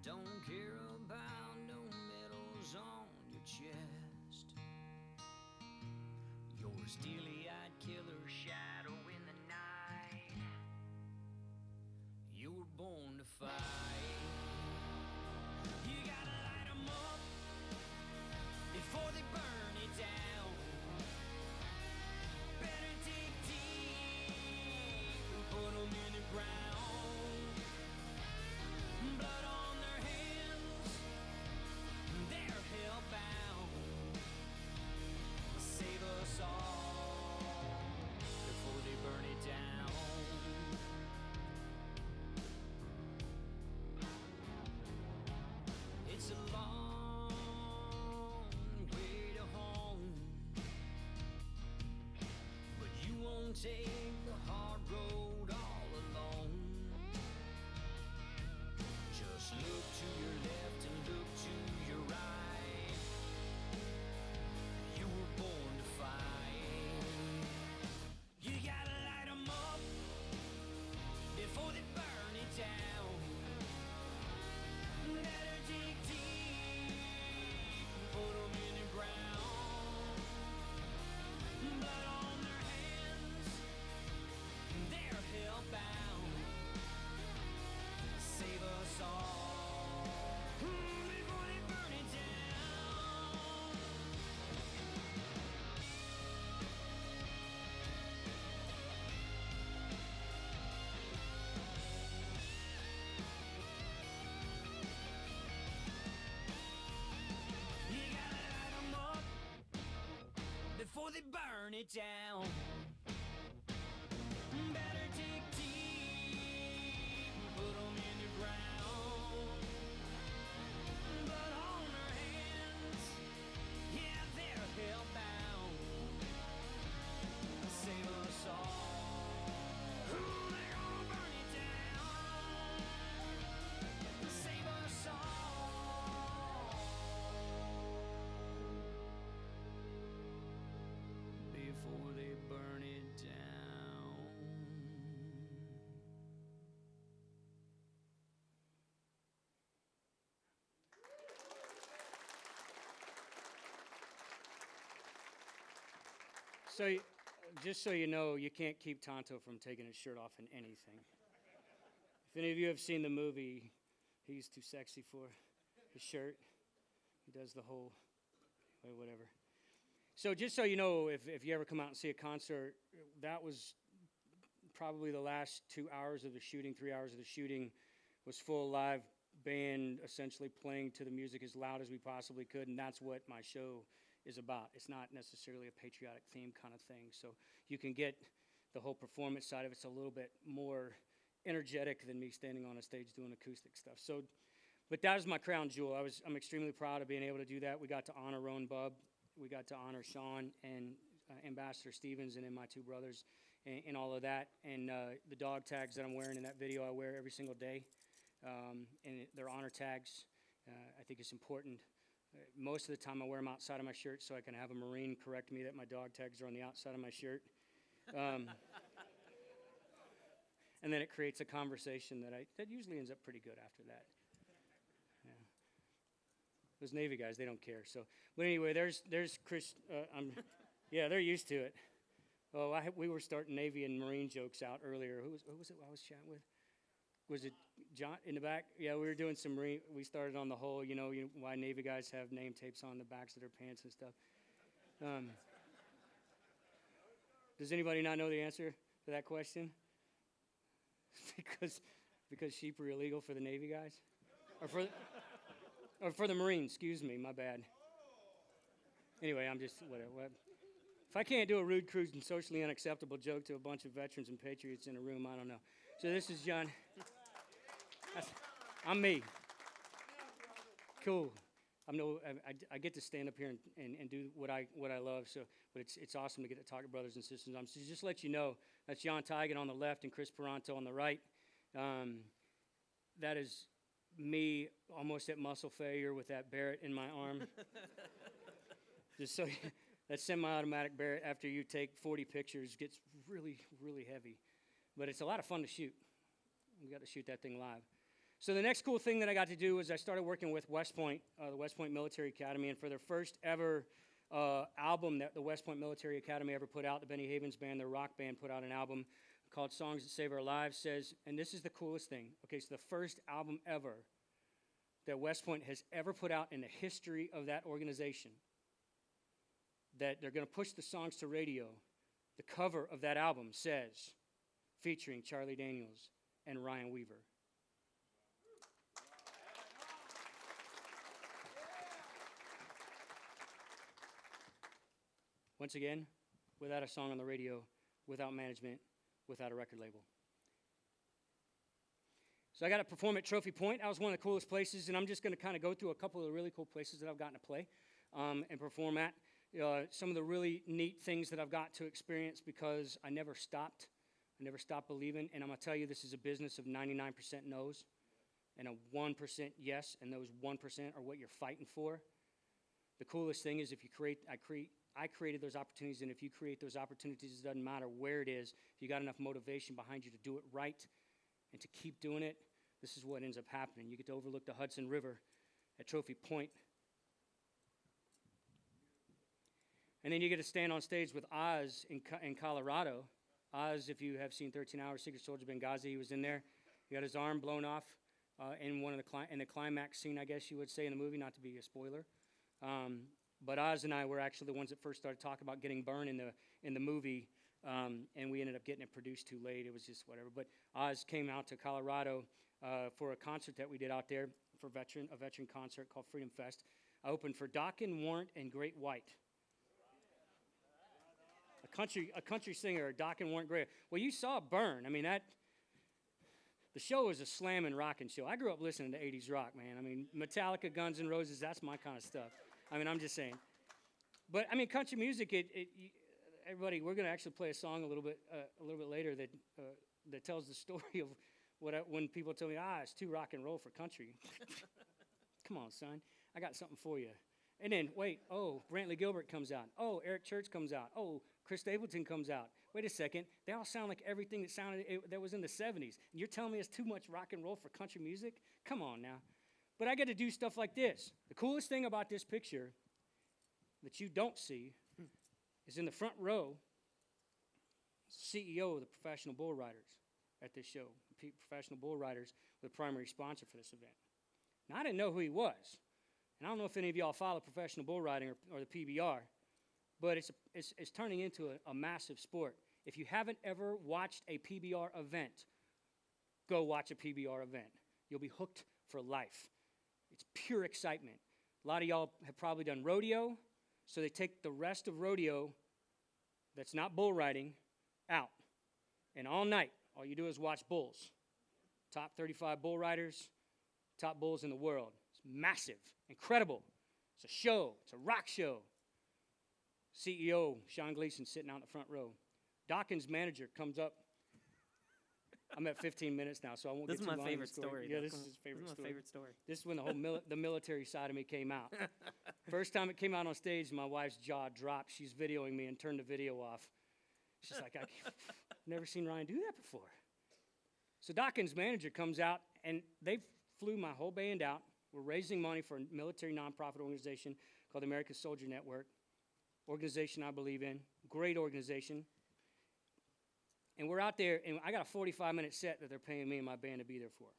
don't care about no medals on your chest. You're a steely-eyed killer shadow in the night. You were born to fight. You gotta light 'em up before they burn it down. Better dig deep and put 'em in the ground. Blood on their hands, they're hellbound. Save us all before they burn it down. It's a long way to home, but you won't take the hard road all alone. Just look to your left and look to your right. You were born to fight. You gotta light 'em up before they burn it down. Better dig deep and put 'em in the ground. Blood on their hands, they're hellbound. Save us all before they burn it down. You gotta light 'em up before they burn it down. Better dig deep and put 'em in the ground. Blood on their hands, yeah, they're hellbound. Save us all. They're gonna burn it down. Save us all before they burn it down. So, just so you know, you can't keep Tonto from taking his shirt off in anything. If any of you have seen the movie, He's Too Sexy for His Shirt, he does the whole, whatever. So just so you know, if you ever come out and see a concert, that was probably the last 2 hours of the shooting, 3 hours of the shooting was full live band essentially playing to the music as loud as we possibly could, and that's what my show is about. It's not necessarily a patriotic theme kind of thing, so you can get the whole performance side of it's a little bit more energetic than me standing on a stage doing acoustic stuff. So, but that was my crown jewel. I'm extremely proud of being able to do that. We got to honor Roan Bub. We got to honor Sean and Ambassador Stevens and then my two brothers and all of that. And the dog tags that I'm wearing in that video I wear every single day. They're honor tags. I think it's important. Most of the time I wear them outside of my shirt so I can have a Marine correct me that my dog tags are on the outside of my shirt. And then it creates a conversation that usually ends up pretty good after that. Yeah. Those Navy guys, they don't care. So, but anyway, there's Chris. Yeah, they're used to it. Oh, we were starting Navy and Marine jokes out earlier. Who was it I was chatting with? Was it John in the back? Yeah, we were doing some Marine. We started on the whole, why Navy guys have name tapes on the backs of their pants and stuff. Does anybody not know the answer to that question? because sheep are illegal for the Navy guys? Or for the Marines, excuse me, my bad. Anyway, I'm just, whatever. If I can't do a rude, crude, and socially unacceptable joke to a bunch of veterans and patriots in a room, I don't know. So this is John. I'm me. Cool. I get to stand up here and do what I love. So, but it's awesome to get to talk to brothers and sisters. So just to let you know, that's John Tigan on the left and Chris Peranto on the right. That is me almost at muscle failure with that Barrett in my arm. Just so that semi-automatic Barrett after you take 40 pictures gets really, really heavy. But it's a lot of fun to shoot. We got to shoot that thing live. So the next cool thing that I got to do was I started working with West Point, the West Point Military Academy, and for their first ever album that the West Point Military Academy ever put out, the Benny Havens Band, their rock band, put out an album called Songs That Save Our Lives, says, and this is the coolest thing, okay, so the first album ever that West Point has ever put out in the history of that organization, that they're going to push the songs to radio, the cover of that album says, featuring Charlie Daniels and Ryan Weaver. Once again, without a song on the radio, without management, without a record label. So I got to perform at Trophy Point. That was one of the coolest places, and I'm just going to kind of go through a couple of the really cool places that I've gotten to play and perform at. Some of the really neat things that I've got to experience because I never stopped. I never stopped believing, and I'm going to tell you this is a business of 99% no's and a 1% yes, and those 1% are what you're fighting for. The coolest thing is if you I created those opportunities, and if you create those opportunities, it doesn't matter where it is. If you got enough motivation behind you to do it right and to keep doing it, this is what ends up happening. You get to overlook the Hudson River at Trophy Point. And then you get to stand on stage with Oz in Colorado. Oz, if you have seen 13 Hours, Secret Soldier Benghazi, he was in there. He got his arm blown off in the climax scene, I guess you would say, in the movie, not to be a spoiler. But Oz and I were actually the ones that first started talking about getting burned in the movie, and we ended up getting it produced too late. It was just whatever. But Oz came out to Colorado for a concert that we did out there for a veteran concert called Freedom Fest. I opened for Dokken, Warrant, and Great White. A country singer, Dokken, Warrant, Great. Well, you saw Burn. I mean, the show was a slamming rocking show. I grew up listening to 80s rock, man. I mean, Metallica, Guns N' Roses, that's my kind of stuff. I mean, I'm just saying. But I mean, country music. Everybody, we're going to actually play a song a little bit later that tells the story of when people tell me, it's too rock and roll for country. Come on, son, I got something for you. And then wait, Brantley Gilbert comes out. Eric Church comes out. Chris Stapleton comes out. Wait a second, they all sound like everything that was in the 70s. And you're telling me it's too much rock and roll for country music? Come on now. But I get to do stuff like this. The coolest thing about this picture that you don't see is in the front row, CEO of the Professional Bull Riders at this show. Professional Bull Riders were the primary sponsor for this event. Now, I didn't know who he was. And I don't know if any of y'all follow professional bull riding or the PBR, but it's turning into a massive sport. If you haven't ever watched a PBR event, go watch a PBR event. You'll be hooked for life. It's pure excitement. A lot of y'all have probably done rodeo, so they take the rest of rodeo that's not bull riding out. And all night, all you do is watch bulls. Top 35 bull riders, top bulls in the world. It's massive, incredible. It's a show. It's a rock show. CEO Sean Gleason sitting out in the front row. Dawkins' manager comes up. I'm at 15 minutes now, so I won't This get is too my long in the favorite story. Yeah, this is his favorite This is my story. favorite story. This is when the whole the military side of me came out. First time it came out on stage, my wife's jaw dropped. She's videoing me and turned the video off. She's like, I've never seen Ryan do that before. So Dawkins' manager comes out, and they flew my whole band out. We're raising money for a military nonprofit organization called the American Soldier Network. Organization I believe in. Great organization. And we're out there, and I got a 45-minute set that they're paying me and my band to be there for.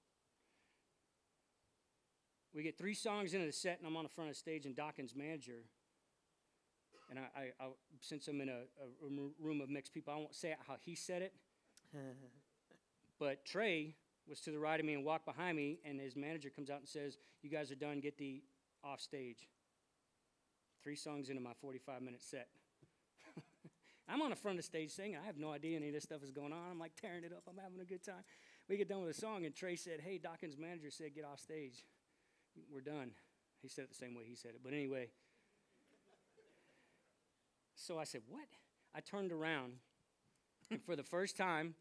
We get 3 songs into the set, and I'm on the front of the stage, and Dawkins' manager, and since I'm in a room of mixed people, I won't say how he said it, but Trey was to the right of me and walked behind me, and his manager comes out and says, you guys are done, get the off stage. 3 songs into my 45-minute set. I'm on the front of the stage singing. I have no idea any of this stuff is going on. I'm like tearing it up. I'm having a good time. We get done with the song, and Trey said, hey, Dawkins' manager said, get off stage. We're done. He said it the same way he said it. But anyway, so I said, what? I turned around, and for the first time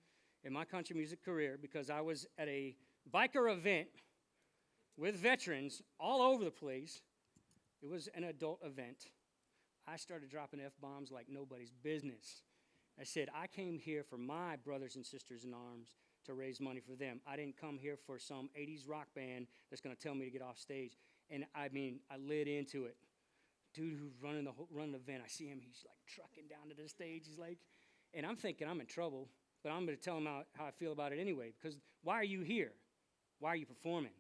in my country music career, because I was at a biker event with veterans all over the place, it was an adult event. I started dropping F-bombs like nobody's business. I said, I came here for my brothers and sisters in arms to raise money for them. I didn't come here for some 80s rock band that's going to tell me to get off stage. And I mean, I lit into it. Dude who's running the event, I see him, he's like trucking down to the stage. He's like, and I'm thinking I'm in trouble, but I'm going to tell him how I feel about it anyway. Because why are you here? Why are you performing?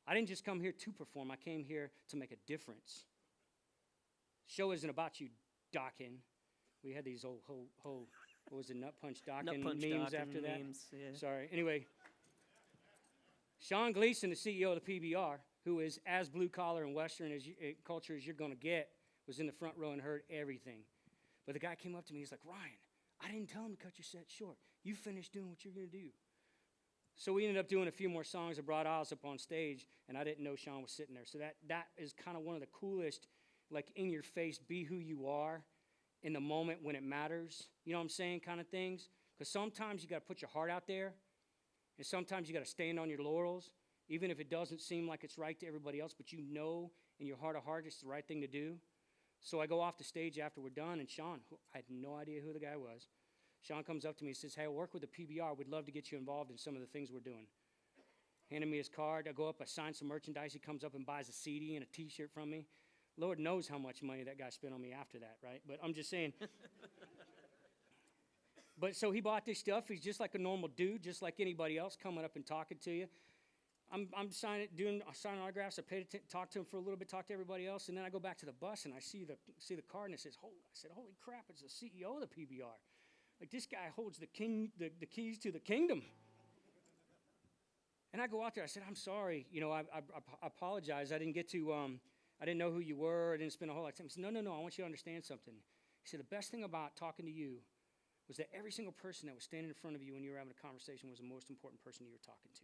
I didn't just come here to perform. I came here to make a difference. Show isn't about you, Dawkins. We had these whole what was it, Nut Punch Dawkins memes after that? Memes, yeah. Sorry. Anyway, Sean Gleason, the CEO of the PBR, who is as blue-collar and Western culture as you're going to get, was in the front row and heard everything. But the guy came up to me, he's like, Ryan, I didn't tell him to cut your set short. You finished doing what you're going to do. So we ended up doing a few more songs that brought Oz up on stage, and I didn't know Sean was sitting there. So that is kind of one of the coolest, like in-your-face, be who you are in the moment when it matters, you know what I'm saying, kind of things. Because sometimes you got to put your heart out there, and sometimes you got to stand on your laurels, even if it doesn't seem like it's right to everybody else, but you know in your heart of heart it's the right thing to do. So I go off the stage after we're done, and Sean, I had no idea who the guy was. Sean comes up to me and says, hey, I work with the PBR. We'd love to get you involved in some of the things we're doing. Handed me his card. I go up, I sign some merchandise. He comes up and buys a CD and a T-shirt from me. Lord knows how much money that guy spent on me after that, right? But I'm just saying. But so he bought this stuff. He's just like a normal dude, just like anybody else, coming up and talking to you. I'm signing autographs. I talk to him for a little bit, talk to everybody else, and then I go back to the bus and I see the card and it says, I said, holy crap! It's the CEO of the PBR. Like, this guy holds the keys to the kingdom. And I go out there. I said, I'm sorry. You know, I apologize. I didn't get to. I didn't know who you were. I didn't spend a whole lot of time. He said, no. I want you to understand something. He said, the best thing about talking to you was that every single person that was standing in front of you when you were having a conversation was the most important person you were talking to.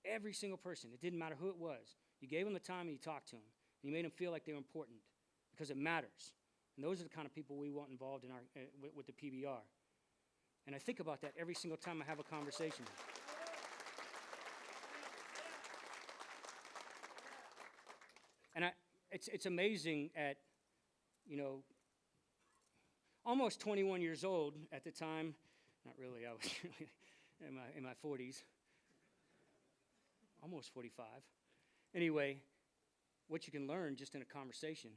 Every single person. It didn't matter who it was. You gave them the time and you talked to them. And you made them feel like they were important because it matters. And those are the kind of people we want involved in our with the PBR. And I think about that every single time I have a conversation. And it's amazing at, you know, almost 21 years old at the time. Not really. I was really in my 40s. Almost 45. Anyway, what you can learn just in a conversation.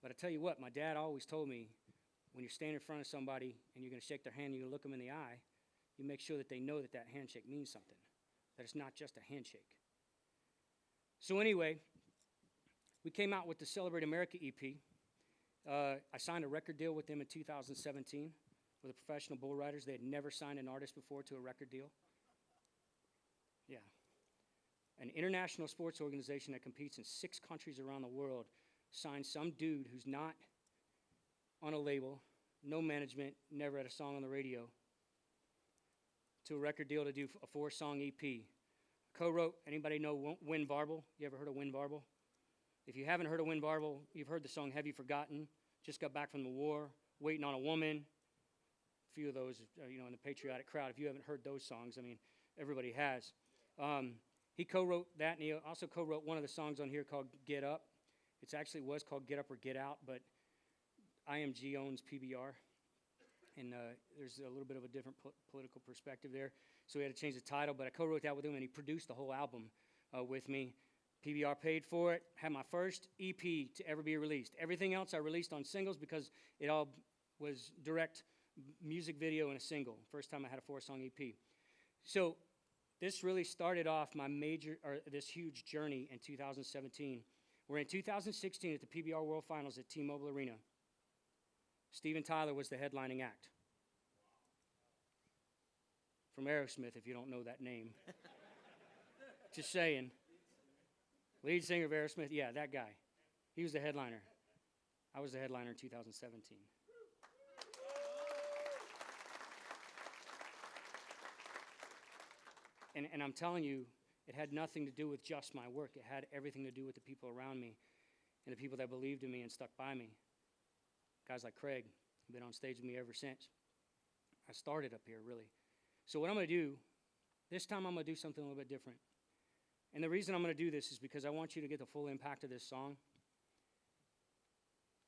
But I tell you what, my dad always told me, when you're standing in front of somebody and you're going to shake their hand and you're going to look them in the eye, you make sure that they know that that handshake means something, that it's not just a handshake. So anyway, we came out with the Celebrate America EP. I signed a record deal with them in 2017 with the Professional Bull Riders. They had never signed an artist before to a record deal. Yeah. An international sports organization that competes in 6 countries around the world signed some dude who's not on a label, no management, never had a song on the radio, to a record deal to do a 4-song EP. Co-wrote, anybody know Win Varble? You ever heard of Win Varble? If you haven't heard of Win Varble, you've heard the song Have You Forgotten? Just got back from the war, Waiting on a Woman. A few of those, in the patriotic crowd. If you haven't heard those songs, I mean, everybody has. He co-wrote that, and he also co-wrote one of the songs on here called Get Up. It actually was called Get Up or Get Out, but IMG owns PBR, and there's a little bit of a different political perspective there, so we had to change the title, but I co-wrote that with him, and he produced the whole album with me. PBR paid for it, had my first EP to ever be released. Everything else I released on singles because it all was direct music video and a single. First time I had a 4-song EP. So this really started off this huge journey in 2017. We're in 2016 at the PBR World Finals at T-Mobile Arena. Steven Tyler was the headlining act. From Aerosmith, if you don't know that name. Just saying. Lead singer of Aerosmith, yeah, that guy. He was the headliner. I was the headliner in 2017. And I'm telling you, it had nothing to do with just my work. It had everything to do with the people around me and the people that believed in me and stuck by me. Guys like Craig have been on stage with me ever since. I started up here, really. So what I'm going to do, this time I'm going to do something a little bit different. And the reason I'm going to do this is because I want you to get the full impact of this song.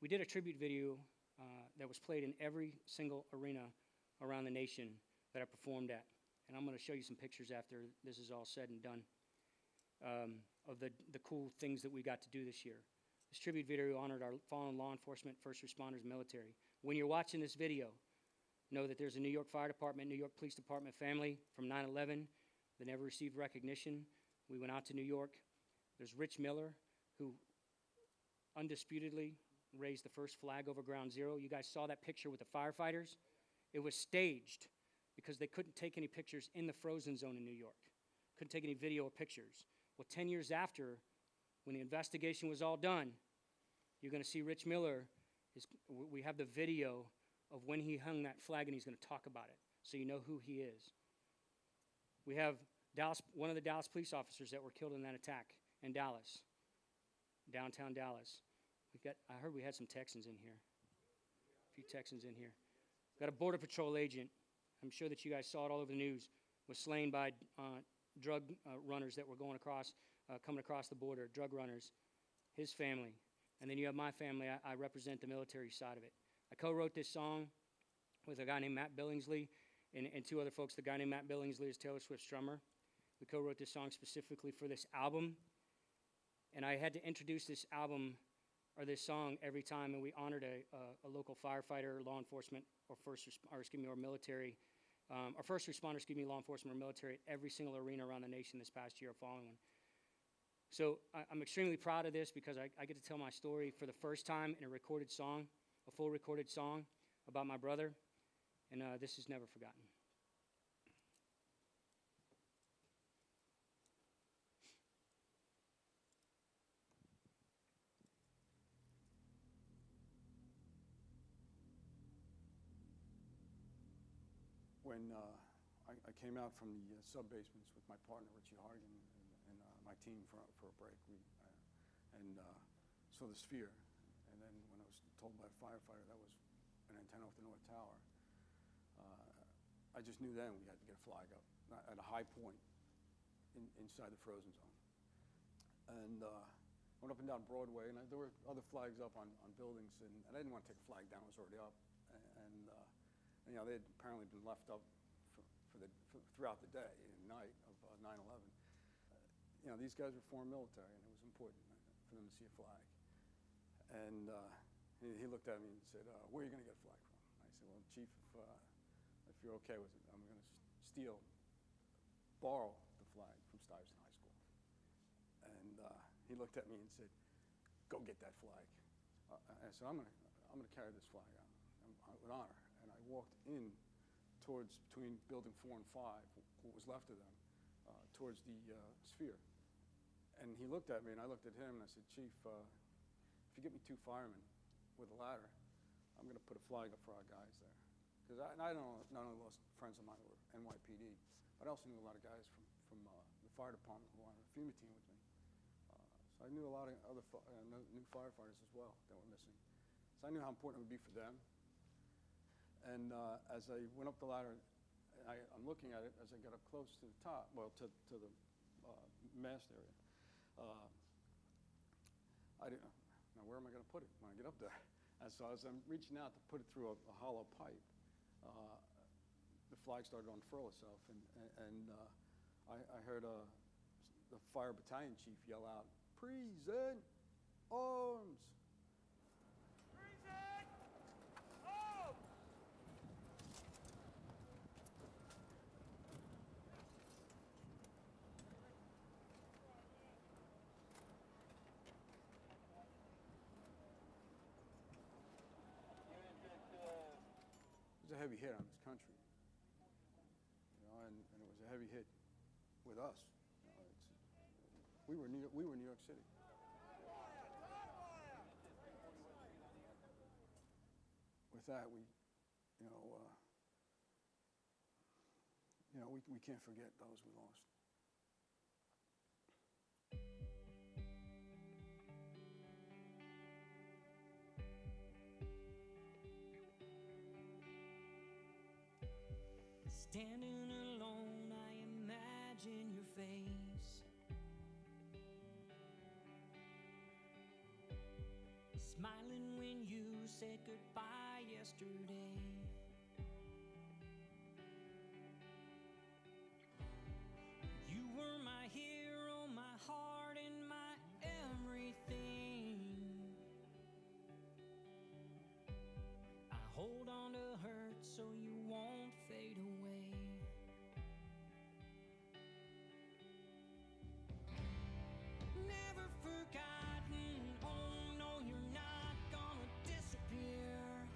We did a tribute video that was played in every single arena around the nation that I performed at. And I'm going to show you some pictures after this is all said and done of the cool things that we got to do this year. This tribute video honored our fallen law enforcement, first responders, military. When you're watching this video, know that there's a New York Fire Department, New York Police Department family from 9/11 that never received recognition. We went out to New York. There's Rich Miller, who undisputedly raised the first flag over Ground Zero. You guys saw that picture with the firefighters? It was staged because they couldn't take any pictures in the frozen zone in New York. Couldn't take any video or pictures. Well, 10 years after, when the investigation was all done, you're going to see Rich Miller. We have the video of when he hung that flag, and he's going to talk about it, so you know who he is. We have one of the Dallas police officers that were killed in that attack in Dallas, downtown Dallas. I heard we had some Texans in here. A few Texans in here. Got a Border Patrol agent. I'm sure that you guys saw it all over the news. Was slain by drug runners that were coming across the border. Drug runners. His family. And then you have my family. I represent the military side of it. I co-wrote this song with a guy named Matt Billingsley and 2 other folks. The guy named Matt Billingsley is Taylor Swift's drummer. We co-wrote this song specifically for this album. And I had to introduce this album or this song every time, and we honored a local firefighter, law enforcement, or military, or first responder, law enforcement or military at every single arena around the nation this past year following one. So I'm extremely proud of this because I get to tell my story for the first time in a recorded song, a full recorded song about my brother, and this is never forgotten. When I came out from the sub-basements with my partner, Richie Hargan, and my team for a break, saw the sphere. And then when I was told by a firefighter that was an antenna off the North Tower, I just knew then we had to get a flag up at a high point inside the frozen zone. And went up and down Broadway, and there were other flags up on buildings, and I didn't want to take a flag down. It was already up. And they had apparently been left up throughout the day and night of 9/11. These guys were former military, and it was important for them to see a flag. And he looked at me and said, "Where are you going to get a flag from?" I said, "Well, Chief, if you're okay with it, I'm going to borrow the flag from Stuyvesant High School. And he looked at me and said, "Go get that flag." I said, I'm gonna carry this flag out with honor. And I walked in between building 4 and 5, what was left of them, towards the sphere. And he looked at me, and I looked at him, and I said, "Chief, if you get me 2 firemen with a ladder, I'm going to put a flag up for our guys there." Because I not only lost friends of mine who were NYPD, but I also knew a lot of guys from the fire department who were on the FEMA team with me. So I knew a lot of other new firefighters as well that were missing. So I knew how important it would be for them. And as I went up the ladder, I'm looking at it as I got up close to the top, well, to the mast area. Now where am I going to put it when I get up there? And so as I'm reaching out to put it through a hollow pipe, the flag started to unfurl itself, and I heard the fire battalion chief yell out, "Present arms!" It was a heavy hit on this country, and it was a heavy hit with us. We were New York City. With that, we can't forget those we lost. Standing alone, I imagine your face, smiling when you said goodbye yesterday. You were my hero, my heart, and my everything. I hold on to hurt so you won't fade away. Never forgotten, oh no, you're not gonna disappear.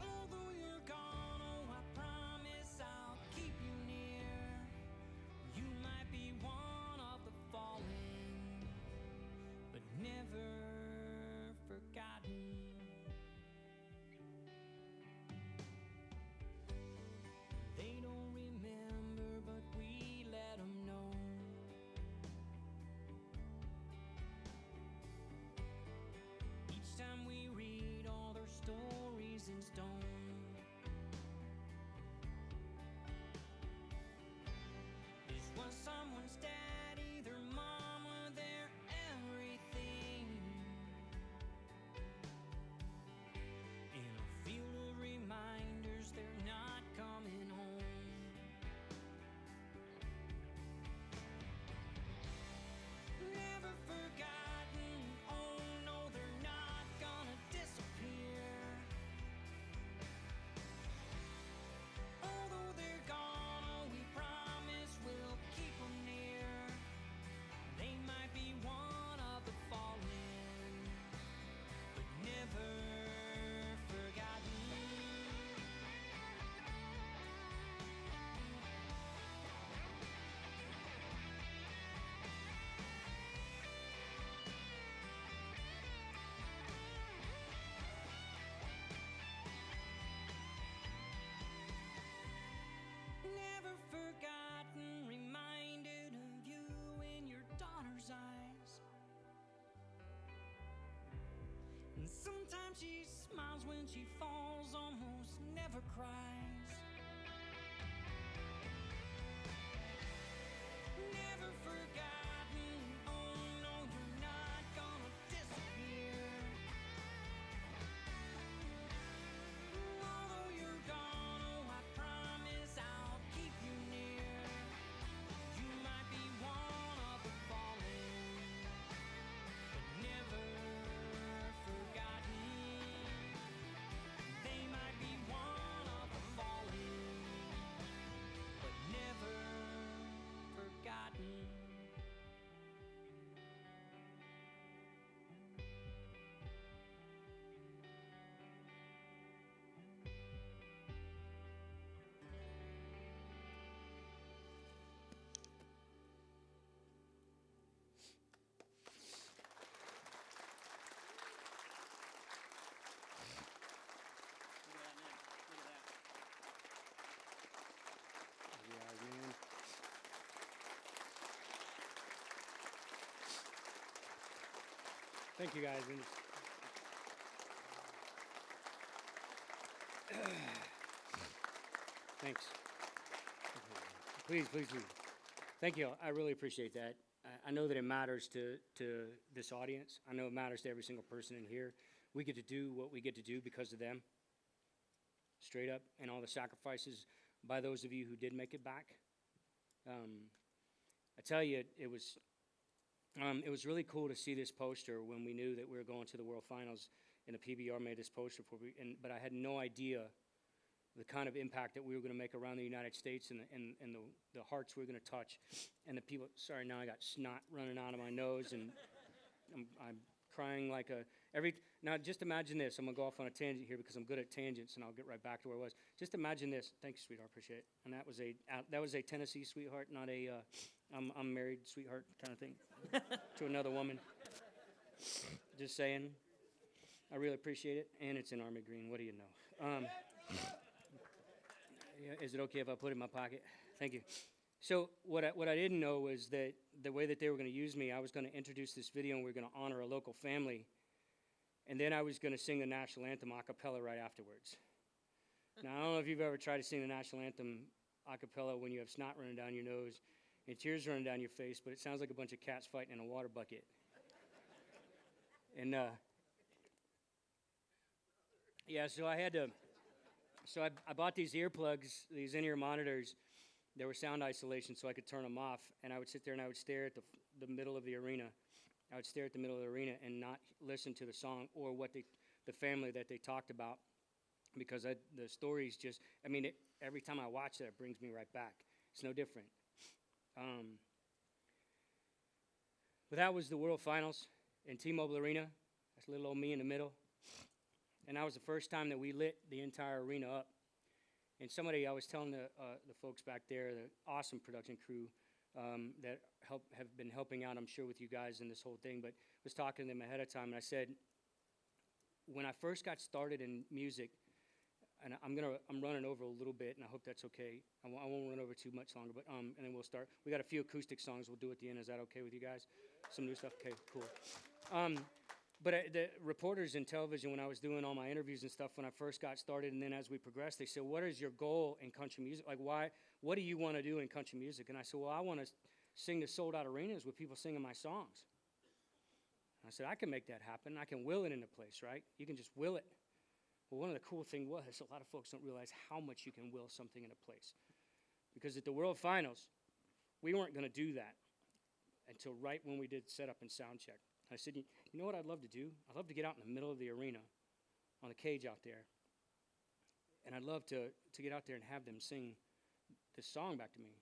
Although you're gone, oh, I promise I'll keep you near. You might be one of the fallen, but never forgotten. They don't remember, but we let them know. Each time we read all their stories in stone. This was someone's daddy, their mama, their everything. In a field of reminders, they're not coming home. Never forgotten, oh no, they're not gonna disappear. Although they're gone, oh, we promise we'll keep them near. They might be one of the fallen, but never forgotten. Never forgotten, reminded of you in your daughter's eyes. And sometimes she smiles when she falls, almost never cries. Never forgotten, oh no, you're not gonna disappear. Although you're gone, oh, I promise I'll keep you near. You might be one of the fallen, but never forgotten. They might be one of the Thank you, guys. Thanks. Please, please, please. Thank you. I really appreciate that. I know that it matters to this audience. I know it matters to every single person in here. We get to do what we get to do because of them, straight up, and all the sacrifices by those of you who did make it back. I tell you, it was really cool to see this poster when we knew that we were going to the World Finals, and the PBR made this poster for me. But I had no idea the kind of impact that we were going to make around the United States and the hearts we were going to touch. And the people, sorry, now I got snot running out of my nose, and I'm crying like now just imagine this. I'm going to go off on a tangent here because I'm good at tangents, and I'll get right back to where I was. Just imagine this. Thanks, sweetheart, appreciate it. And that was a Tennessee sweetheart, not a I'm married sweetheart kind of thing to another woman. Just saying. I really appreciate it, and it's in army green. What do you know? Yeah, is it okay if I put it in my pocket? Thank you. So what I didn't know was that the way that they were going to use me, I was going to introduce this video, and we were going to honor a local family, and then I was going to sing the national anthem a cappella right afterwards. Now, I don't know if you've ever tried to sing the national anthem a cappella when you have snot running down your nose and tears running down your face, but it sounds like a bunch of cats fighting in a water bucket. And yeah, so I had to. So I bought these earplugs, these in-ear monitors. They were sound isolation, so I could turn them off. And I would sit there and I would stare at the middle of the arena. I would stare at the middle of the arena and not listen to the song or what the family that they talked about, because the stories just, every time I watch that, it brings me right back. It's no different. But that was the World Finals in T-Mobile Arena. That's little old me in the middle. And that was the first time that we lit the entire arena up. And I was telling the folks back there, the awesome production crew that have been helping out, I'm sure, with you guys in this whole thing, but was talking to them ahead of time, and I said, when I first got started in music, and I'm running over a little bit, and I hope that's okay. I won't run over too much longer, but and then we'll start. We got a few acoustic songs we'll do at the end. Is that okay with you guys? Some new stuff? Okay, cool. But the reporters in television, when I was doing all my interviews and stuff, when I first got started, and then as we progressed, they said, what is your goal in country music? Like, what do you want to do in country music? And I said, well, I want to sing to sold-out arenas with people singing my songs. And I said, I can make that happen. I can will it into place, right? You can just will it. Well, one of the cool things was a lot of folks don't realize how much you can will something into place. Because at the World Finals, we weren't going to do that until right when we did setup and sound check. I said, you know what I'd love to do? I'd love to get out in the middle of the arena on the cage out there. And I'd love to get out there and have them sing this song back to me.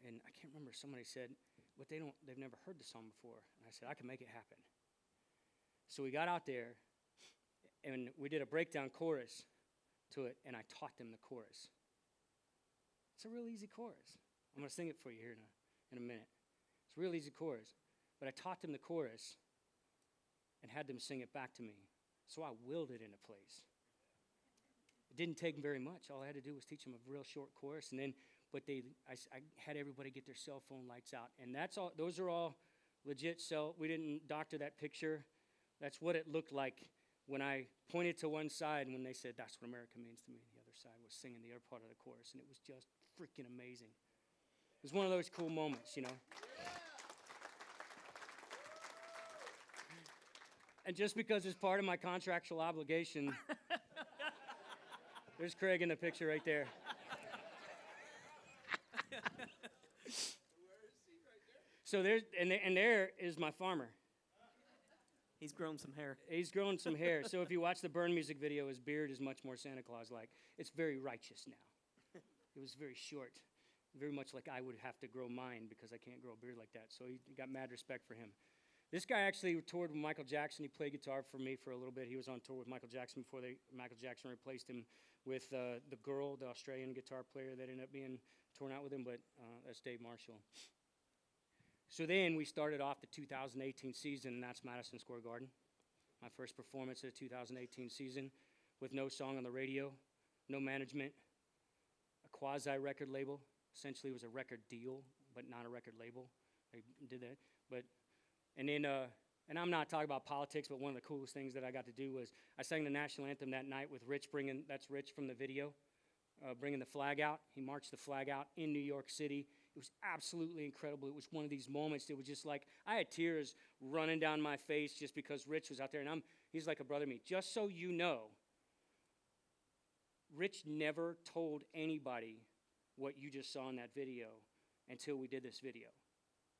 And I can't remember, somebody said, but they've never heard the song before. And I said, I can make it happen. So we got out there, and we did a breakdown chorus to it, and I taught them the chorus. It's a real easy chorus. I'm going to sing it for you here in a minute. It's a real easy chorus. But I taught them the chorus and had them sing it back to me. So I willed it into place. It didn't take very much. All I had to do was teach them a real short chorus, and then, I had everybody get their cell phone lights out, and that's all. Those are all legit. We didn't doctor that picture. That's what it looked like when I pointed to one side, and when they said, "That's what America means to me," and the other side was singing the other part of the chorus, and it was just freaking amazing. It was one of those cool moments, you know. And just because it's part of my contractual obligation, there's Craig in the picture right there. So there is my farmer. He's grown some hair. He's grown some hair. So if you watch the Burn music video, his beard is much more Santa Claus-like. It's very righteous now. It was very short, very much like I would have to grow mine because I can't grow a beard like that. So he got mad respect for him. This guy actually toured with Michael Jackson. He played guitar for me for a little bit. He was on tour with Michael Jackson before Michael Jackson replaced him with the girl, the Australian guitar player that ended up being torn out with him, but that's Dave Marshall. So then we started off the 2018 season, and that's Madison Square Garden. My first performance of the 2018 season with no song on the radio, no management, a quasi-record label. Essentially, it was a record deal, but not a record label. They did that. And then And I'm not talking about politics, but one of the coolest things that I got to do was I sang the national anthem that night with Rich that's Rich from the video, bringing the flag out. He marched the flag out in New York City. It was absolutely incredible. It was one of these moments. It was just like, I had tears running down my face just because Rich was out there. And he's like a brother to me. Just so you know, Rich never told anybody what you just saw in that video until we did this video.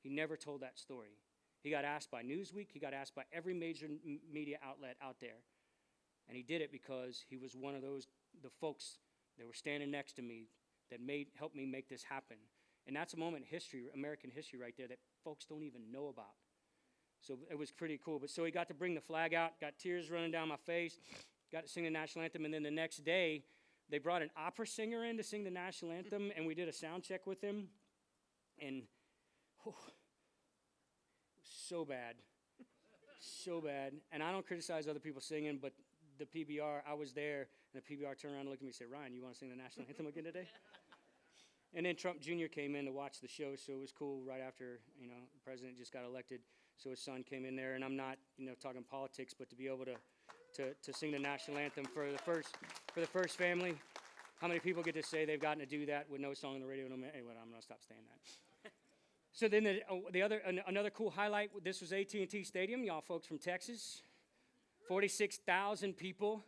He never told that story. He got asked by Newsweek. He got asked by every major media outlet out there. And he did it because he was one of the folks that were standing next to me that helped me make this happen. And that's a moment in history, American history right there, that folks don't even know about. So it was pretty cool. But so he got to bring the flag out, got tears running down my face, got to sing the national anthem. And then the next day, they brought an opera singer in to sing the national anthem, and we did a sound check with him. And it was so bad. So bad. And I don't criticize other people singing, but the PBR, I was there, and the PBR turned around and looked at me and said, Ryan, you want to sing the national anthem again today? And then Trump Jr. came in to watch the show, so it was cool right after, the president just got elected. So his son came in there, and I'm not, talking politics, but to be able to sing the national anthem for the first family. How many people get to say they've gotten to do that with no song on the radio? Anyway, I'm going to stop saying that. So then another cool highlight, this was AT&T Stadium, y'all folks from Texas. 46,000 people.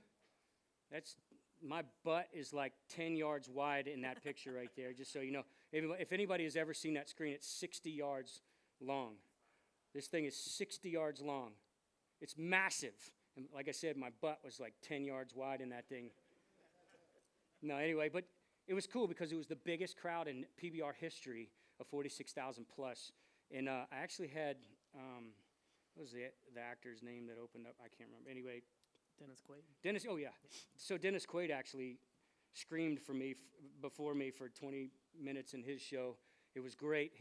My butt is like 10 yards wide in that picture right there, just so you know. If anybody has ever seen that screen, it's 60 yards long. This thing is 60 yards long. It's massive. And like I said, my butt was like 10 yards wide in that thing. No, anyway, but it was cool because it was the biggest crowd in PBR history of 46,000 plus. And I actually had, what was the actor's name that opened up? I can't remember. Anyway. Dennis, oh yeah. So Dennis Quaid actually screamed for me, before me for 20 minutes in his show. It was great.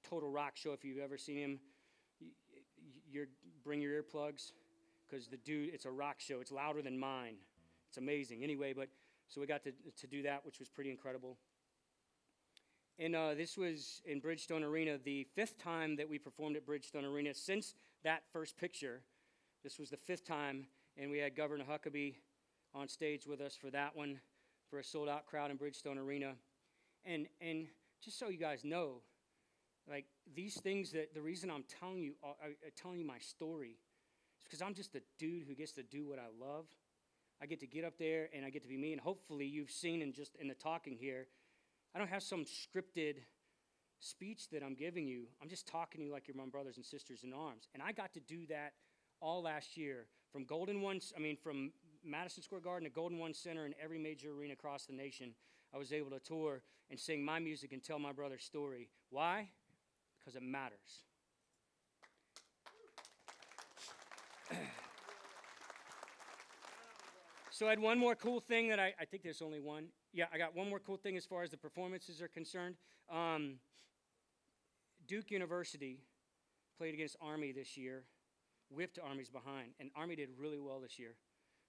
Total rock show. If you've ever seen him, bring your earplugs, because the dude, it's a rock show. It's louder than mine. It's amazing. Anyway, so we got to do that, which was pretty incredible. And this was in Bridgestone Arena, the 5th time that we performed at Bridgestone Arena since that first picture. This was the 5th time, and we had Governor Huckabee on stage with us for that one, for a sold-out crowd in Bridgestone Arena. And just so you guys know, like, these things, that the reason I'm telling you my story is because I'm just a dude who gets to do what I love. I get to get up there, and I get to be me, and hopefully you've seen in the talking here, I don't have some scripted speech that I'm giving you. I'm just talking to you like you're my brothers and sisters in arms. And I got to do that all last year, from from Madison Square Garden to Golden One Center and every major arena across the nation. I was able to tour and sing my music and tell my brother's story. Why? Because it matters. So I had one more cool thing that I think there's only one. Yeah, I got one more cool thing as far as the performances are concerned. Duke University played against Army this year, whipped Army's behind, and Army did really well this year.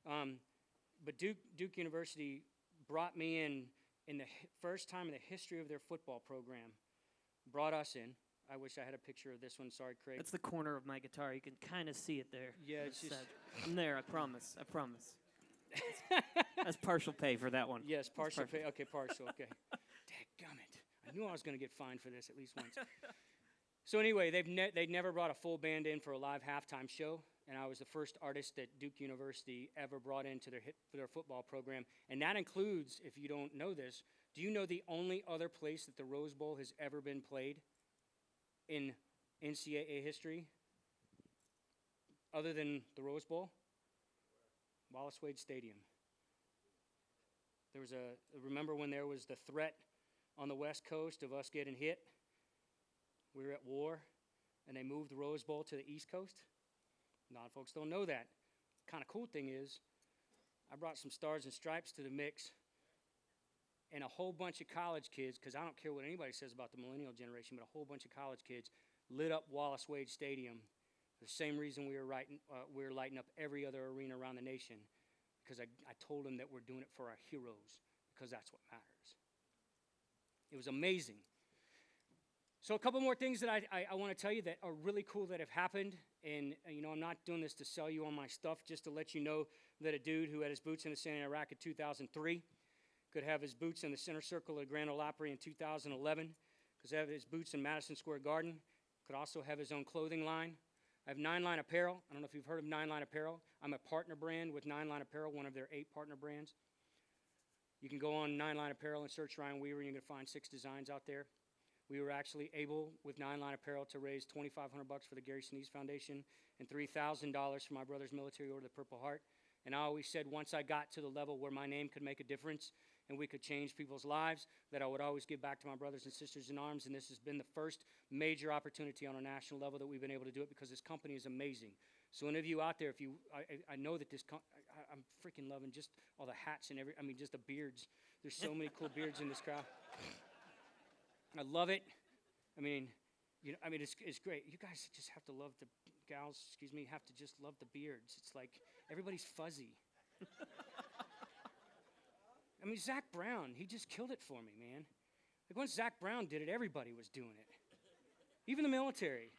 But Duke University brought me in the first time in the history of their football program, brought us in. I wish I had a picture of this one. Sorry, Craig. That's the corner of my guitar. You can kind of see it there. Yeah, it's just... I'm there, I promise. That's partial pay for that one. Yes, partial pay. Okay, partial, okay. Dadgummit. I knew I was going to get fined for this at least once. So anyway, they'd never brought a full band in for a live halftime show, and I was the first artist that Duke University ever brought into their football program. And that includes, if you don't know this, do you know the only other place that the Rose Bowl has ever been played in NCAA history, other than the Rose Bowl? Wallace Wade Stadium. Remember when there was the threat on the West Coast of us getting hit? We were at war, and they moved the Rose Bowl to the East Coast. A lot of folks don't know that. Kind of cool thing is, I brought some Stars and Stripes to the mix, and a whole bunch of college kids, because I don't care what anybody says about the millennial generation, but a whole bunch of college kids lit up Wallace Wade Stadium. The same reason we were lighting up every other arena around the nation, because I told them that we're doing it for our heroes, because that's what matters. It was amazing. So a couple more things that I want to tell you that are really cool that have happened. And, I'm not doing this to sell you on my stuff, just to let you know that a dude who had his boots in the sand in Iraq in 2003 could have his boots in the center circle of Grand Ole Opry in 2011, could have his boots in Madison Square Garden, could also have his own clothing line. I have 9 Line Apparel. I don't know if you've heard of 9 Line Apparel. I'm a partner brand with 9 Line Apparel, one of their 8 partner brands. You can go on 9 Line Apparel and search Ryan Weaver, and you're going to find 6 designs out there. We were actually able, with 9 Line Apparel, to raise $2,500 for the Gary Sinise Foundation and $3,000 for my brother's military order, the Purple Heart. And I always said once I got to the level where my name could make a difference and we could change people's lives, that I would always give back to my brothers and sisters in arms. And this has been the first major opportunity on a national level that we've been able to do it, because this company is amazing. So any of you out there, if you, I know that I'm freaking loving just all the hats and just the beards. There's so many cool beards in this crowd. I love it. It's great. You guys just have to love the gals, have to just love the beards. It's like everybody's fuzzy. Zach Brown, he just killed it for me, man. Like once Zach Brown did it, everybody was doing it. Even the military.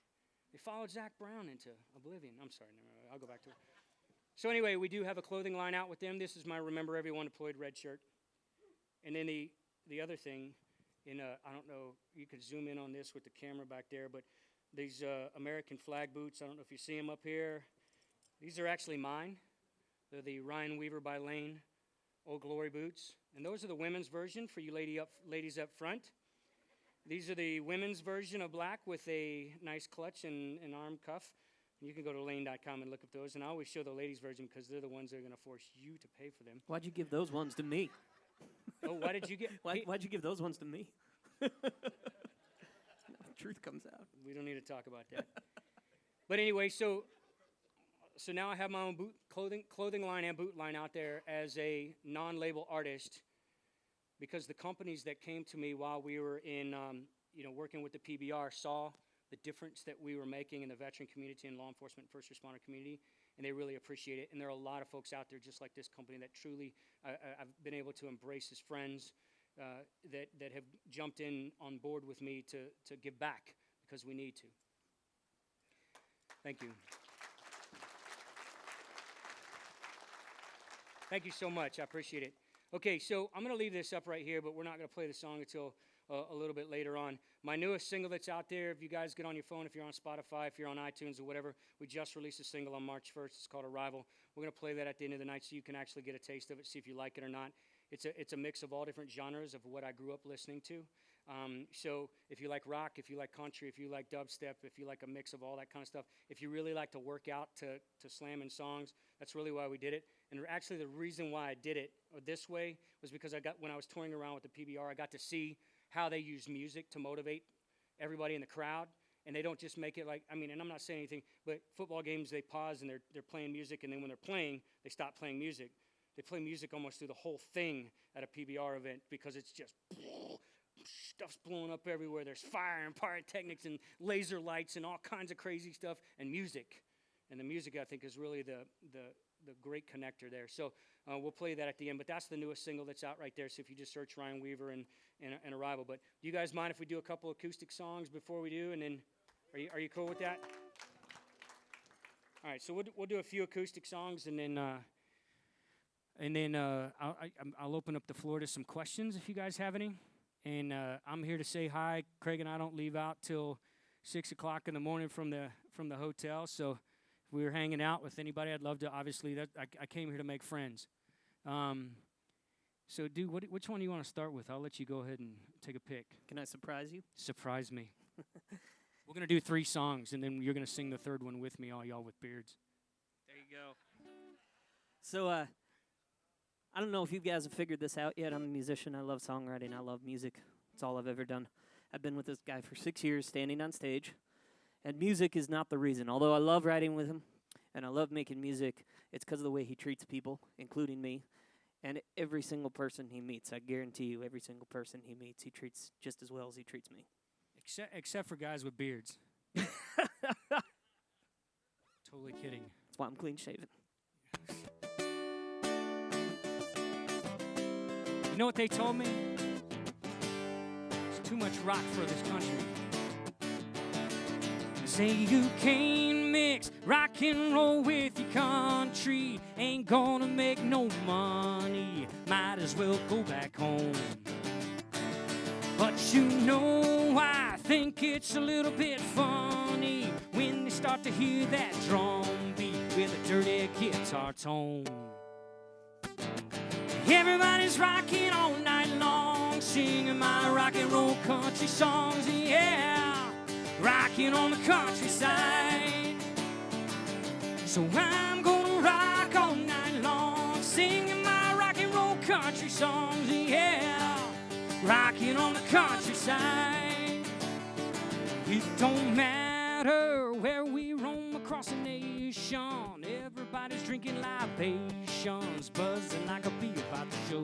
They followed Zach Brown into oblivion. I'm sorry, no, I'll go back to it. So anyway, we do have a clothing line out with them. This is my Remember Everyone Deployed red shirt. And then the other thing, I don't know, you could zoom in on this with the camera back there, but these American flag boots, I don't know if you see them up here. These are actually mine. They're the Ryan Weaver by Lane Old Glory boots. And those are the women's version for you ladies up front. These are the women's version of black with a nice clutch and an arm cuff. You can go to lane.com and look up those. And I always show the ladies' version because they're the ones that are going to force you to pay for them. Why'd you give those ones to me? Oh, why did you get... Why'd you give those ones to me? Truth comes out. We don't need to talk about that. But anyway, so now I have my own clothing line and boot line out there as a non-label artist, because the companies that came to me while we were in, working with the PBR saw the difference that we were making in the veteran community and law enforcement and first responder community, and they really appreciate it. And there are a lot of folks out there just like this company that truly I've been able to embrace as friends that have jumped in on board with me to give back because we need to. Thank you. Thank you so much. I appreciate it. Okay, so I'm going to leave this up right here, but we're not going to play the song until a little bit later on. My newest single that's out there, if you guys get on your phone, if you're on Spotify, if you're on iTunes or whatever, we just released a single on March 1st. It's called Arrival. We're going to play that at the end of the night so you can actually get a taste of it, see if you like it or not. It's a mix of all different genres of what I grew up listening to. So if you like rock, if you like country, if you like dubstep, if you like a mix of all that kind of stuff, if you really like to work out to slamming songs, that's really why we did it. And actually the reason why I did it this way was because when I was touring around with the PBR, I got to see how they use music to motivate everybody in the crowd. And they don't just make it like, and I'm not saying anything, but football games, they pause and they're playing music, and then when they're playing, they stop playing music. They play music almost through the whole thing at a PBR event because it's just stuff's blowing up everywhere. There's fire and pyrotechnics and laser lights and all kinds of crazy stuff and music. And the music, I think, is really the great connector there. So we'll play that at the end. But that's the newest single that's out right there. So if you just search Ryan Weaver and Arrival. But do you guys mind if we do a couple acoustic songs before we do? And then are you cool with that? All right. So we'll do a few acoustic songs, and then I'll open up the floor to some questions if you guys have any. And I'm here to say hi. Craig and I don't leave out till 6 o'clock in the morning from the hotel. So if we were hanging out with anybody, I'd love to. Obviously, I came here to make friends. So, dude, which one do you want to start with? I'll let you go ahead and take a pick. Can I surprise you? Surprise me. We're going to do 3 songs, and then you're going to sing the third one with me, all y'all with beards. There you go. So, I don't know if you guys have figured this out yet. I'm a musician. I love songwriting. I love music. It's all I've ever done. I've been with this guy for 6 years, standing on stage. And music is not the reason. Although I love writing with him, and I love making music, it's because of the way he treats people, including me. And every single person he meets, I guarantee you, every single person he meets, he treats just as well as he treats me. Except for guys with beards. Totally kidding. That's why I'm clean shaven. You know what they told me? It's too much rock for this country. Say you can't mix rock and roll with your country. Ain't gonna make no money. Might as well go back home. But you know, I think it's a little bit funny when they start to hear that drum beat with a dirty guitar tone. Everybody's rocking all night long, singing my rock and roll country songs, yeah, rocking on the countryside. So I'm gonna rock all night long, singing my rock and roll country songs, yeah, rocking on the countryside. It don't matter where we roam across the nation, everybody's drinking libations, buzzing like a bee about the show.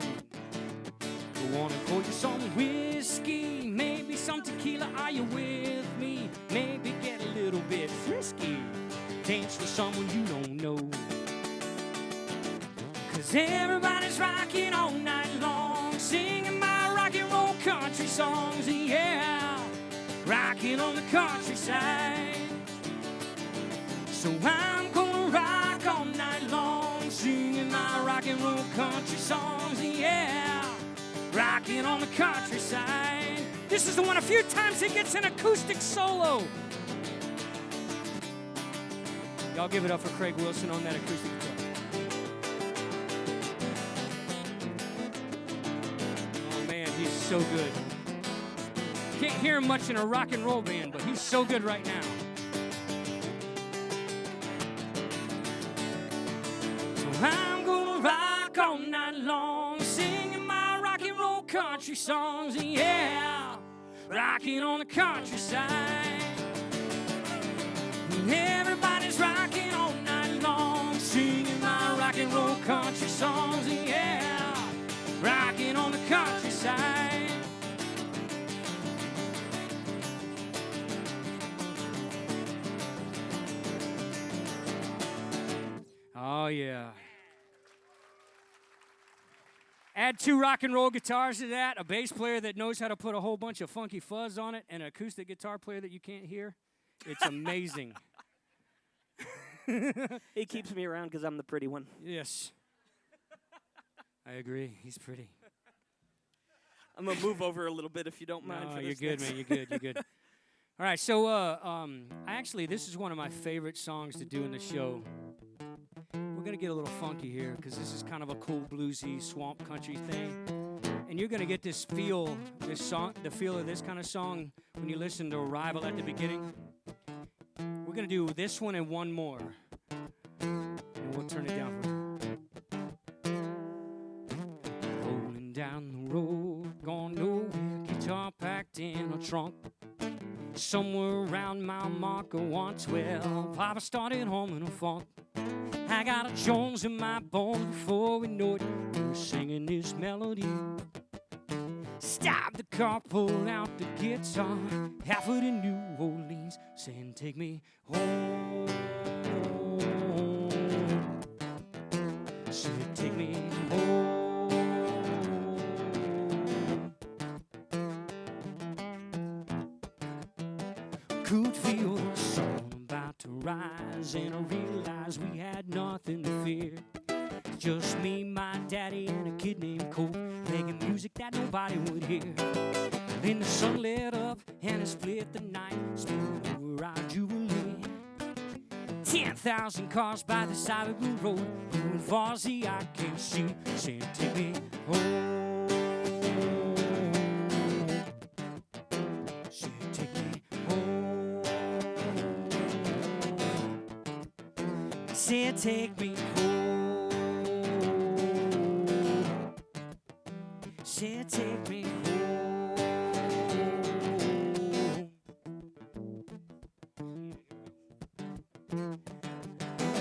I wanna pour you some whiskey, maybe some tequila, are you with me? Maybe get a little bit frisky, dance with someone you don't know. Cause everybody's rocking all night long, singing my rock and roll country songs, yeah, rocking on the countryside. So I'm gonna rock all night long, singing my rock and roll country songs, yeah, rocking on the countryside. This is the one a few times it gets an acoustic solo. Y'all give it up for Craig Wilson on that acoustic guitar. Oh man, he's so good. Can't hear him much in a rock and roll band, but he's so good right now. I'm gonna rock all night long, singing my rock and roll country songs, yeah, rocking on the countryside. And everybody's rocking all night long, singing my rock and roll country songs, yeah, rocking on the countryside. Oh, yeah. Add 2 rock and roll guitars to that, a bass player that knows how to put a whole bunch of funky fuzz on it, and an acoustic guitar player that you can't hear. It's amazing. He keeps me around because I'm the pretty one. Yes. I agree. He's pretty. I'm going to move over a little bit if you don't mind. No, for you're this good, next- man. You're good. You're good. All right, so actually, this is one of my favorite songs to do in the show. We're going to get a little funky here because this is kind of a cool bluesy swamp country thing. And you're going to get this feel, this song, the feel of this kind of song when you listen to Arrival at the beginning. We're going to do this one and one more. And we'll turn it down for you. Rolling down the road, going nowhere, guitar packed in a trunk. Somewhere around mile marker 112, Papa started humming a funk. I got a Jones in my bones before we know it. We're singing this melody. Stop the car, pull out the guitar. Half of the New Orleans saying, take me home. Said, take me home. Could feel the sun about to rise, and I realized we had nothing to fear. Just me, my daddy, and a kid named Cole, making music that nobody would hear. Then the sun lit up and it split the night, split over our Jubilee. 10,000 cars by the side of the road, moving far as the eye can see, saying, take me home. Saying, take me home. Said, take me home. Said, take me home.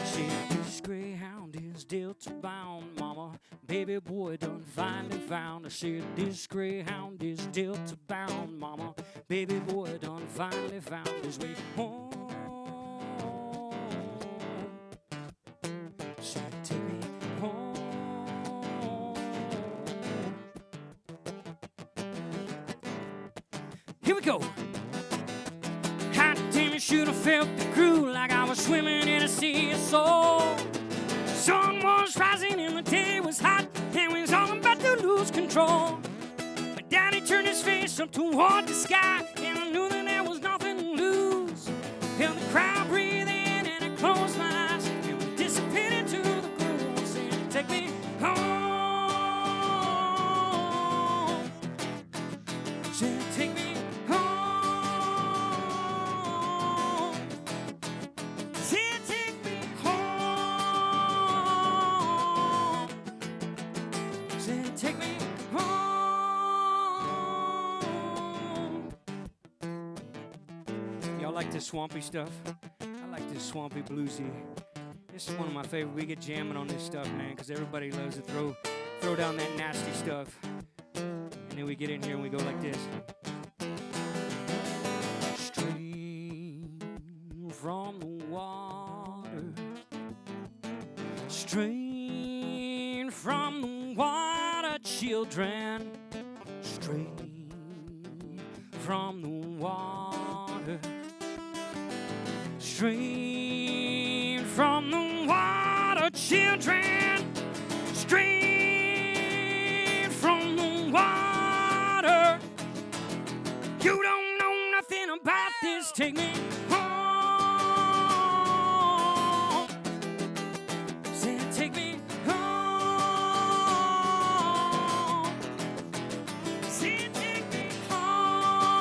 Said, this Greyhound is Delta bound, mama. Baby boy done finally found. I said, this Greyhound is Delta bound, mama. Baby boy done finally found his way home. Said, take me home. Here we go. Hot Damn, you should have felt the groove like I was swimming in a sea of soul. Sun was rising and the day was hot, and we was all about to lose control. But Daddy turned his face up toward the sky, and I knew that there was nothing to lose. Felt the crowd breathe in, and I closed my eyes, and we dissipated into the groove. Saying, take me home. Saying, take me home. Saying, take me home. Saying, take me home. Y'all like this swampy stuff? I like this swampy bluesy. This is one of my favorite. We get jamming on this stuff, man, because everybody loves to throw down that nasty stuff. And then we get in here and we go like this. Stream from the water. Stream from the water, children. Stream from the water. Stream from the water, children. Stream from the water. You don't know nothing about this. Take me home. Say, take me home. Say, take me home.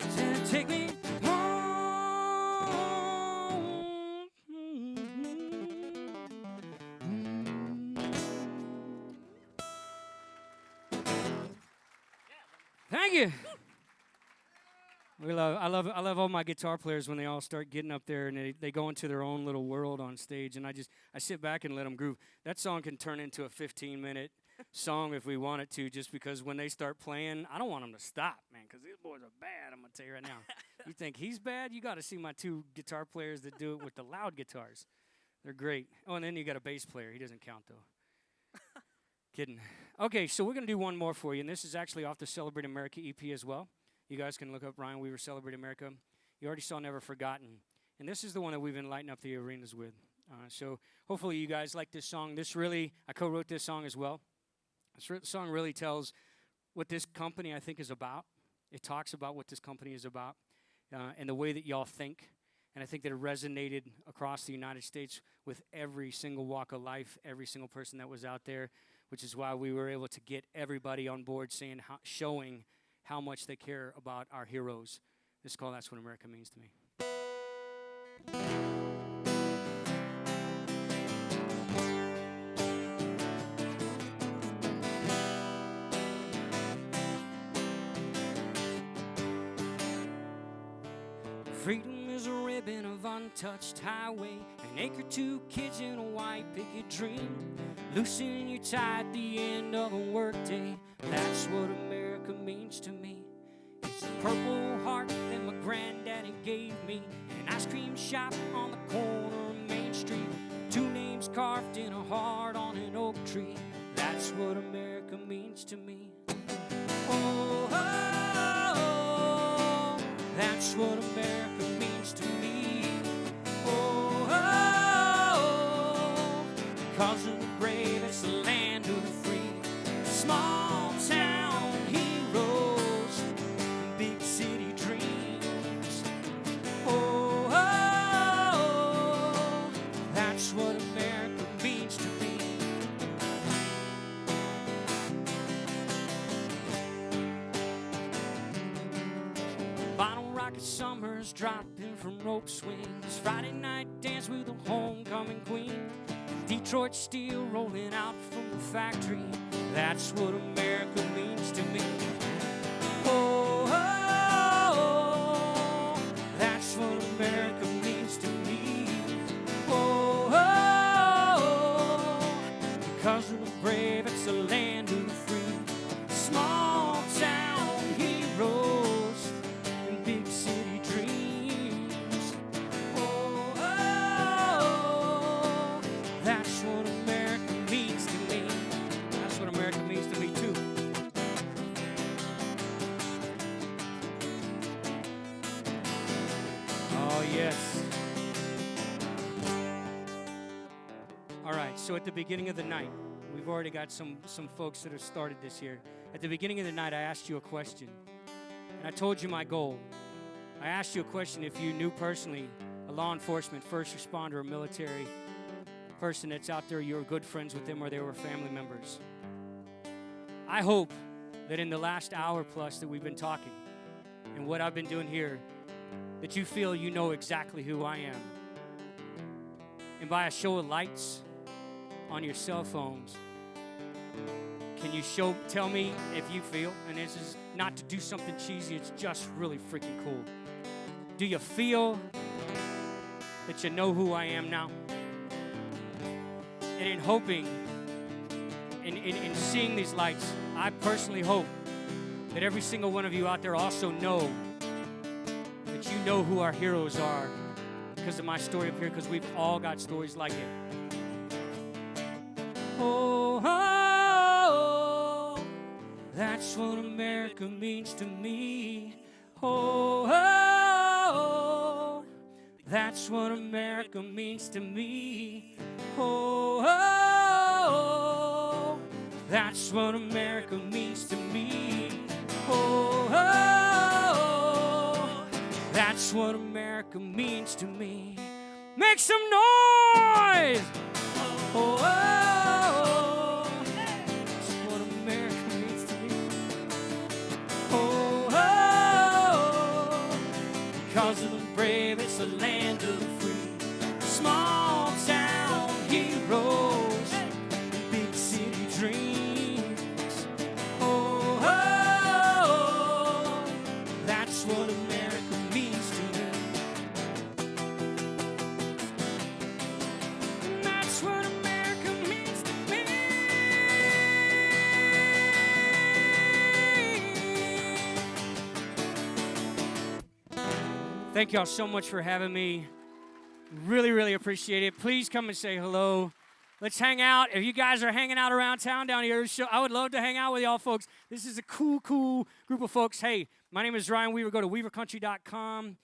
Say, take me home. Thank you. I love all my guitar players when they all start getting up there and they go into their own little world on stage, and I sit back and let them groove. That song can turn into a 15-minute song if we want it to, just because when they start playing, I don't want them to stop, man, because these boys are bad, I'm going to tell you right now. You think he's bad? You got to see my two guitar players that do it with the loud guitars. They're great. Oh, and then you got a bass player. He doesn't count, though. Kidding. Okay, so we're going to do one more for you, and this is actually off the Celebrate America EP as well. You guys can look up Ryan Weaver, Celebrate America. You already saw Never Forgotten. And this is the one that we've been lighting up the arenas with. So hopefully you guys like this song. I co-wrote this song as well. This song really tells what this company, I think, is about. It talks about what this company is about and the way that y'all think. And I think that it resonated across the United States with every single walk of life, every single person that was out there, which is why we were able to get everybody on board showing how much they care about our heroes. This is called That's What America Means to Me. Freedom is a ribbon of untouched highway, an acre, 2 kids in a white picket dream. Loosen your tie at the end of a workday. That's what America means to me. It's a purple heart that my granddaddy gave me, an ice cream shop on the corner of Main Street, 2 names carved in a heart on an oak tree. That's what America means to me. Oh, oh, oh, that's what America means to me. Oh, oh, oh, because of the brave, it's the land of the free. Small town heroes, big city dreams. Oh, oh, oh, that's what America means to me. Bottle rocket summers dropping from rope swings. Friday night dance with the homecoming queen. Detroit steel rolling out from the factory. That's what America means to me. Oh, oh, oh, that's what America means to me. Oh, oh, oh, because of the brave, it's the land of the free. Small town heroes and big city dreams. Oh, oh, oh, that's what America means to me. That's what America means to me too. All right, so at the beginning of the night, we've already got some folks that have started this year. At the beginning of the night, I asked you a question, and I told you my goal. I asked you a question if you knew personally a law enforcement, first responder, or military person that's out there, you're good friends with them or they were family members. I hope that in the last hour plus that we've been talking and what I've been doing here, that you feel you know exactly who I am. And by a show of lights on your cell phones, can you tell me if you feel, and this is not to do something cheesy, it's just really freaking cool. Do you feel that you know who I am now? And in hoping, in seeing these lights, I personally hope that every single one of you out there also know that you know who our heroes are because of my story up here, because we've all got stories like it. Oh, oh, oh, that's what America means to me. Oh, oh, oh, that's what America means to me. Oh, oh, oh, that's what America means to me. Oh, oh, oh, that's what America means to me. Make some noise! Oh, oh, oh, that's what America means to me. Oh, oh, oh, because of the brave, it's the land of the free. Small town heroes, big city dreams. Oh, oh, oh, that's what America means to me. That's what America means to me. Thank y'all so much for having me. Really, really appreciate it. Please come and say hello. Let's hang out. If you guys are hanging out around town down here, I would love to hang out with y'all folks. This is a cool group of folks. Hey, my name is Ryan Weaver. Go to weavercountry.com.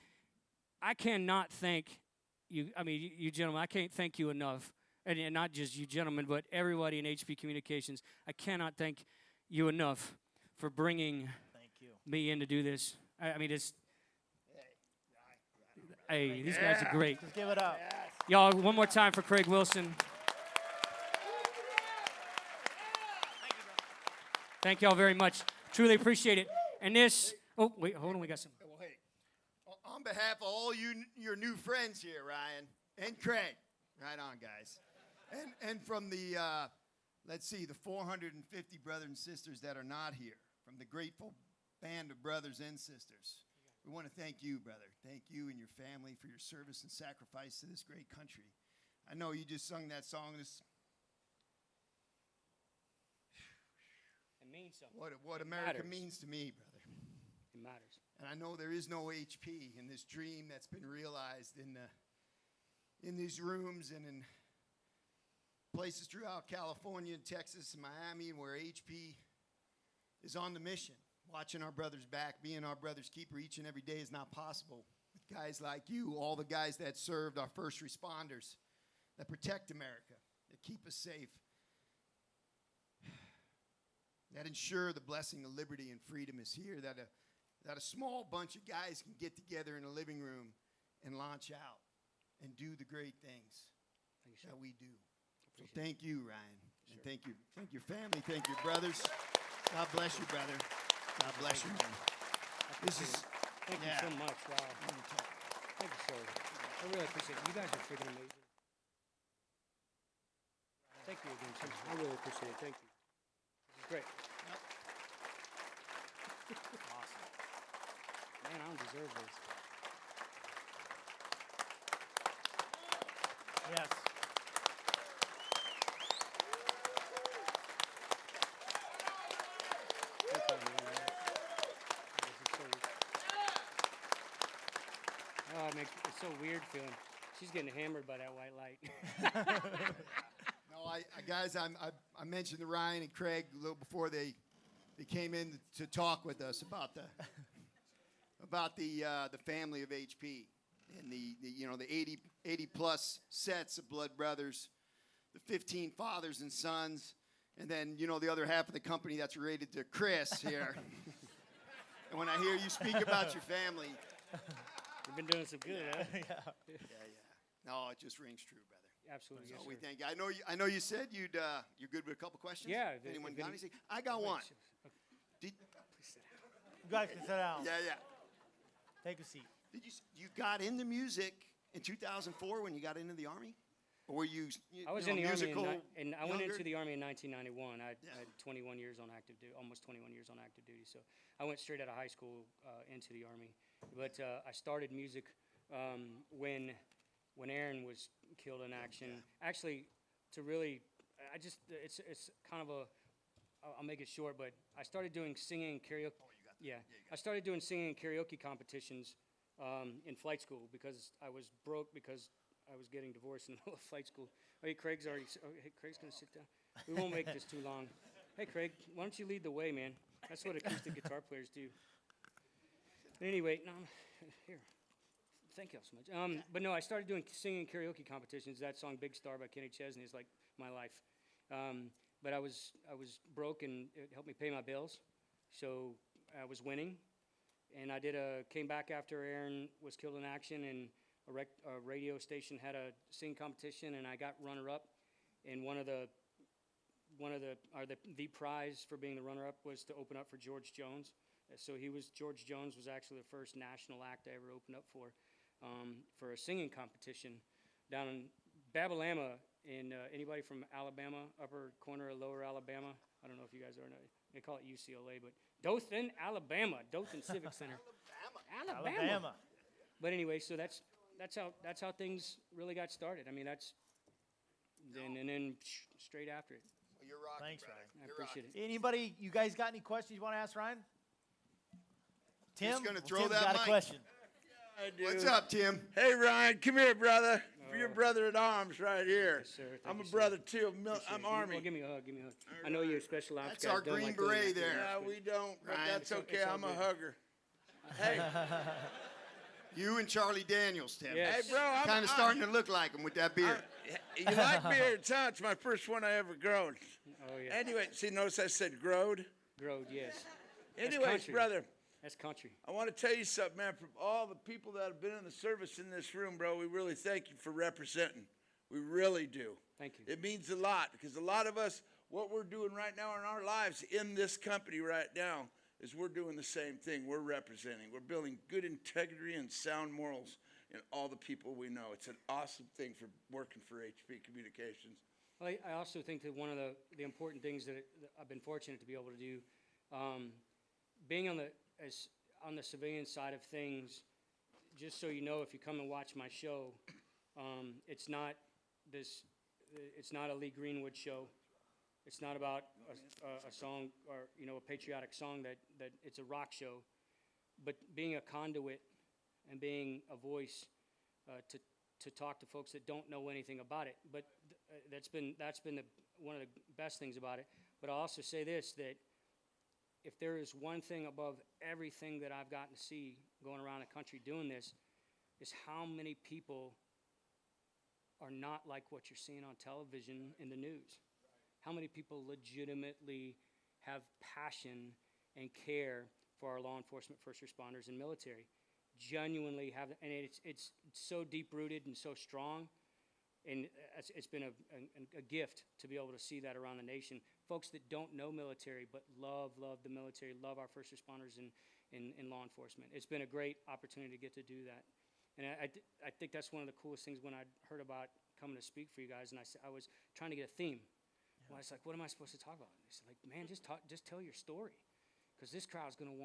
I cannot thank you. I mean, you gentlemen, I can't thank you enough. And not just you gentlemen, but everybody in HP Communications. I cannot thank you enough for bringing me in to do this. I mean, it's... Hey, these guys are great. Just give it up. Y'all, one more time for Craig Wilson. Thank y'all very much. Truly appreciate it. And this, oh, wait, hold on, we got some. Well, hey, on behalf of all your new friends here, Ryan and Craig, right on, guys, and from the, let's see, the 450 brothers and sisters that are not here, from the grateful band of brothers and sisters. We want to thank you, brother. Thank you and your family for your service and sacrifice to this great country. I know you just sung that song. It means something. What America means to me, brother. It matters. And I know there is no HP in this dream that's been realized in these rooms and in places throughout California and Texas and Miami, where HP is on the mission. Watching our brothers back, being our brother's keeper each and every day is not possible. With guys like you, all the guys that served, our first responders, that protect America, that keep us safe, that ensure the blessing of liberty and freedom is here, that a small bunch of guys can get together in a living room and launch out and do the great things that we do. So thank you, Ryan. And thank your family, thank your brothers. God bless you, brother. God bless you, man. This is... Thank you so much. Wow. Thank you, sir. I really appreciate it. You guys are freaking amazing. Thank you again, sir. I really appreciate it. Thank you. This is great. Awesome. Man, I don't deserve this. Yes. Oh, it makes it's so weird feeling. She's getting hammered by that white light. No, guys, I mentioned to Ryan and Craig a little before they came in to talk with us about the family of HP and the 80 plus sets of blood brothers the 15 fathers and sons, and then, you know, the other half of the company that's related to Chris here. And when I hear you speak about your family, You've been doing some good, huh? yeah. No, it just rings true, brother. Absolutely. So Yes, we sir. thank you. I know you said you're good with a couple questions? Yeah, Anyone if got any- anything? I got one. Did, You guys can sit down. yeah. Take a seat. You got into music in 2004 when you got into the Army? Or were you, I was know, in the musical Army, and I went younger? into the Army in 1991. I Yeah. had 21 years on active duty, almost 21 years on active duty. So I went straight out of high school into the Army. But I started music when Aaron was killed in action. Actually, to really, it's kind of a, I'll make it short, but I started doing singing and karaoke. I started doing singing and karaoke competitions in flight school because I was broke because I was getting divorced in the middle of flight school. Oh, hey, Craig's already. Oh, hey, Craig's gonna sit down. We won't make this too long. Hey, Craig, why don't you lead the way, man? That's what acoustic guitar players do. Anyway, no, here. Thank you all so much. But no, I started doing singing karaoke competitions. That song "Big Star" by Kenny Chesney is like my life. But I was broke, and it helped me pay my bills. So I was winning, and I came back after Aaron was killed in action, and a radio station had a singing competition, and I got runner-up. And the prize for being the runner-up was to open up for George Jones. So George Jones was actually the first national act I ever opened up for a singing competition down in Babalama. Anybody from Alabama, upper corner of lower Alabama? I don't know if you guys are. They call it UCLA, but Dothan, Alabama, Dothan Civic Center. Alabama. But anyway, so that's how things really got started. I mean, and then straight after it. Well, you're rocking, Thanks, brother. Ryan. I You're appreciate rocking. it. Anybody, you guys got any questions you want to ask Ryan? Tim? Just gonna throw Tim's that got mic. a question. I do. What's up, Tim? Hey, Ryan, come here, brother. You're brother at arms right here. Yes, sir. Thank I'm you, a sir. brother too. Appreciate I'm it. Army. Well, give me a hug. I know you're special ops That's guys our don't Green like doing Beret that. there. Yeah, we don't, but Ryan, that's it's okay. all I'm a good. hugger. Hey, You and Charlie Daniels, Tim. Yes. hey, bro. I'm Kind of starting to look like him with that beard. You like beards, huh? It's my first one I ever grown. Oh yeah. Anyway, see, notice I said growed. Growed, yes. That's Anyways, country. brother, That's country. I want to tell you something, man. From all the people that have been in the service in this room, bro, we really thank you for representing. We really do. Thank you. It means a lot because a lot of us, what we're doing right now in our lives in this company right now is we're doing the same thing. We're representing. We're building good integrity and sound morals in all the people we know. It's an awesome thing for working for HP Communications. Well, I also think that one of the important things that I've been fortunate to be able to do, being on the civilian side of things, just so you know, if you come and watch my show, it's not a Lee Greenwood show. It's not about a song or a patriotic song that it's a rock show, but being a conduit and being a voice to talk to folks that don't know anything about it. But that's been one of the best things about it. But I'll also say this, that if there is one thing above everything that I've gotten to see going around the country doing this, is how many people are not like what you're seeing on television in the news. How many people legitimately have passion and care for our law enforcement, first responders, and military. Genuinely have, and it's so deep-rooted and so strong, and it's been a gift to be able to see that around the nation. Folks that don't know military but love the military, love our first responders and law enforcement. It's been a great opportunity to get to do that. And I think that's one of the coolest things when I heard about coming to speak for you guys, and I was trying to get a theme. Well, I was like, what am I supposed to talk about? They said, like, man, just tell your story. Because this crowd's going to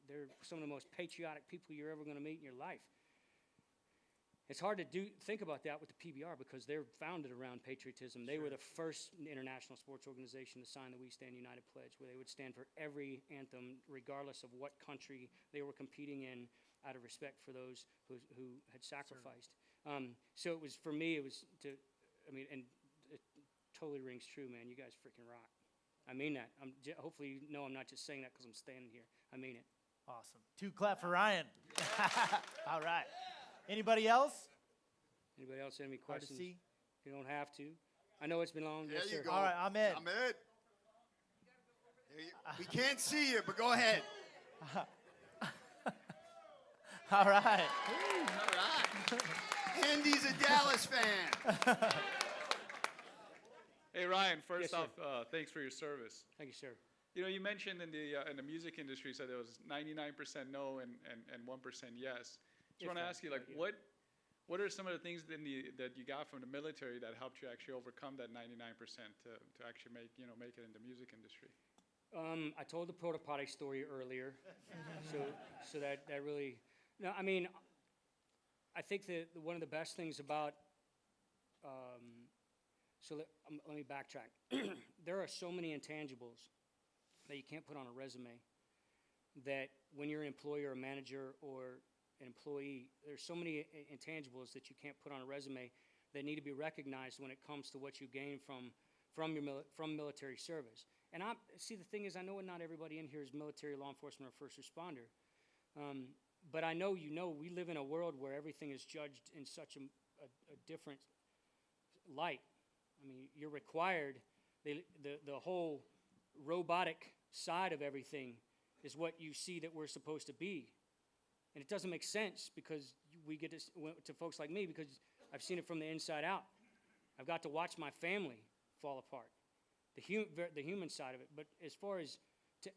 they're some of the most patriotic people you're ever going to meet in your life. It's hard to think about that with the PBR because they're founded around patriotism. They were the first international sports organization to sign the We Stand United Pledge, where they would stand for every anthem, regardless of what country they were competing in, out of respect for those who had sacrificed. So it was, for me, it and it totally rings true, man. You guys freaking rock. I mean that. Hopefully you know I'm not just saying that because I'm standing here. I mean it. Awesome. 2 clap for Ryan. All right. Anybody else? Anybody else have any Hard to questions? see. You don't have to. I know it's been long. There Yes, you sir. go. All right, Ahmed. Ahmed. We can't see you, but go ahead. All right. All right. Andy's a Dallas fan. Hey Ryan, first Yes, off, thanks for your service. Thank you, sir. You know, you mentioned in the music industry, so there was 99% no and 1% yes. Just want to ask you, like, yeah. what are some of the things that you got from the military that helped you actually overcome that 99% to actually make it in the music industry? I told the porta potty story earlier, so that really. No, I mean, I think that one of the best things about. Let me backtrack. There are so many intangibles that you can't put on a resume. That when you're an employer, a manager, or an employee, there's so many intangibles that you can't put on a resume that need to be recognized when it comes to what you gain from military service. And the thing is, I know not everybody in here is military, law enforcement, or first responder. But I know we live in a world where everything is judged in such a different light. I mean, you're required, the whole robotic side of everything is what you see that we're supposed to be. And it doesn't make sense because we get to folks like me because I've seen it from the inside out. I've got to watch my family fall apart, the human side of it. But as far as, to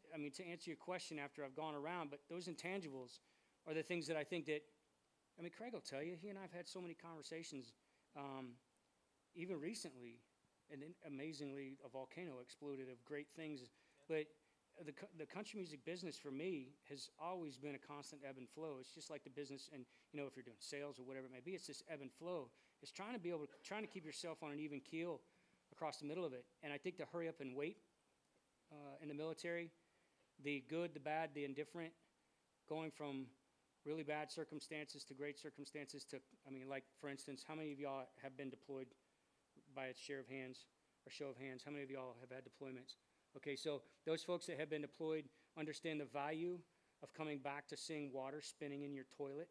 answer your question after I've gone around, but those intangibles are the things that I think that, Craig will tell you, he and I have had so many conversations, even recently, and then amazingly, a volcano exploded of great things. But the country music business for me has always been a constant ebb and flow. It's just like the business, and if you're doing sales or whatever it may be, it's this ebb and flow. It's trying to keep yourself on an even keel across the middle of it. And I think to hurry up and wait in the military, the good, the bad, the indifferent, going from really bad circumstances to great circumstances to, like for instance, how many of y'all have been deployed by a show of hands? How many of y'all have had deployments? Okay, so those folks that have been deployed understand the value of coming back to seeing water spinning in your toilet.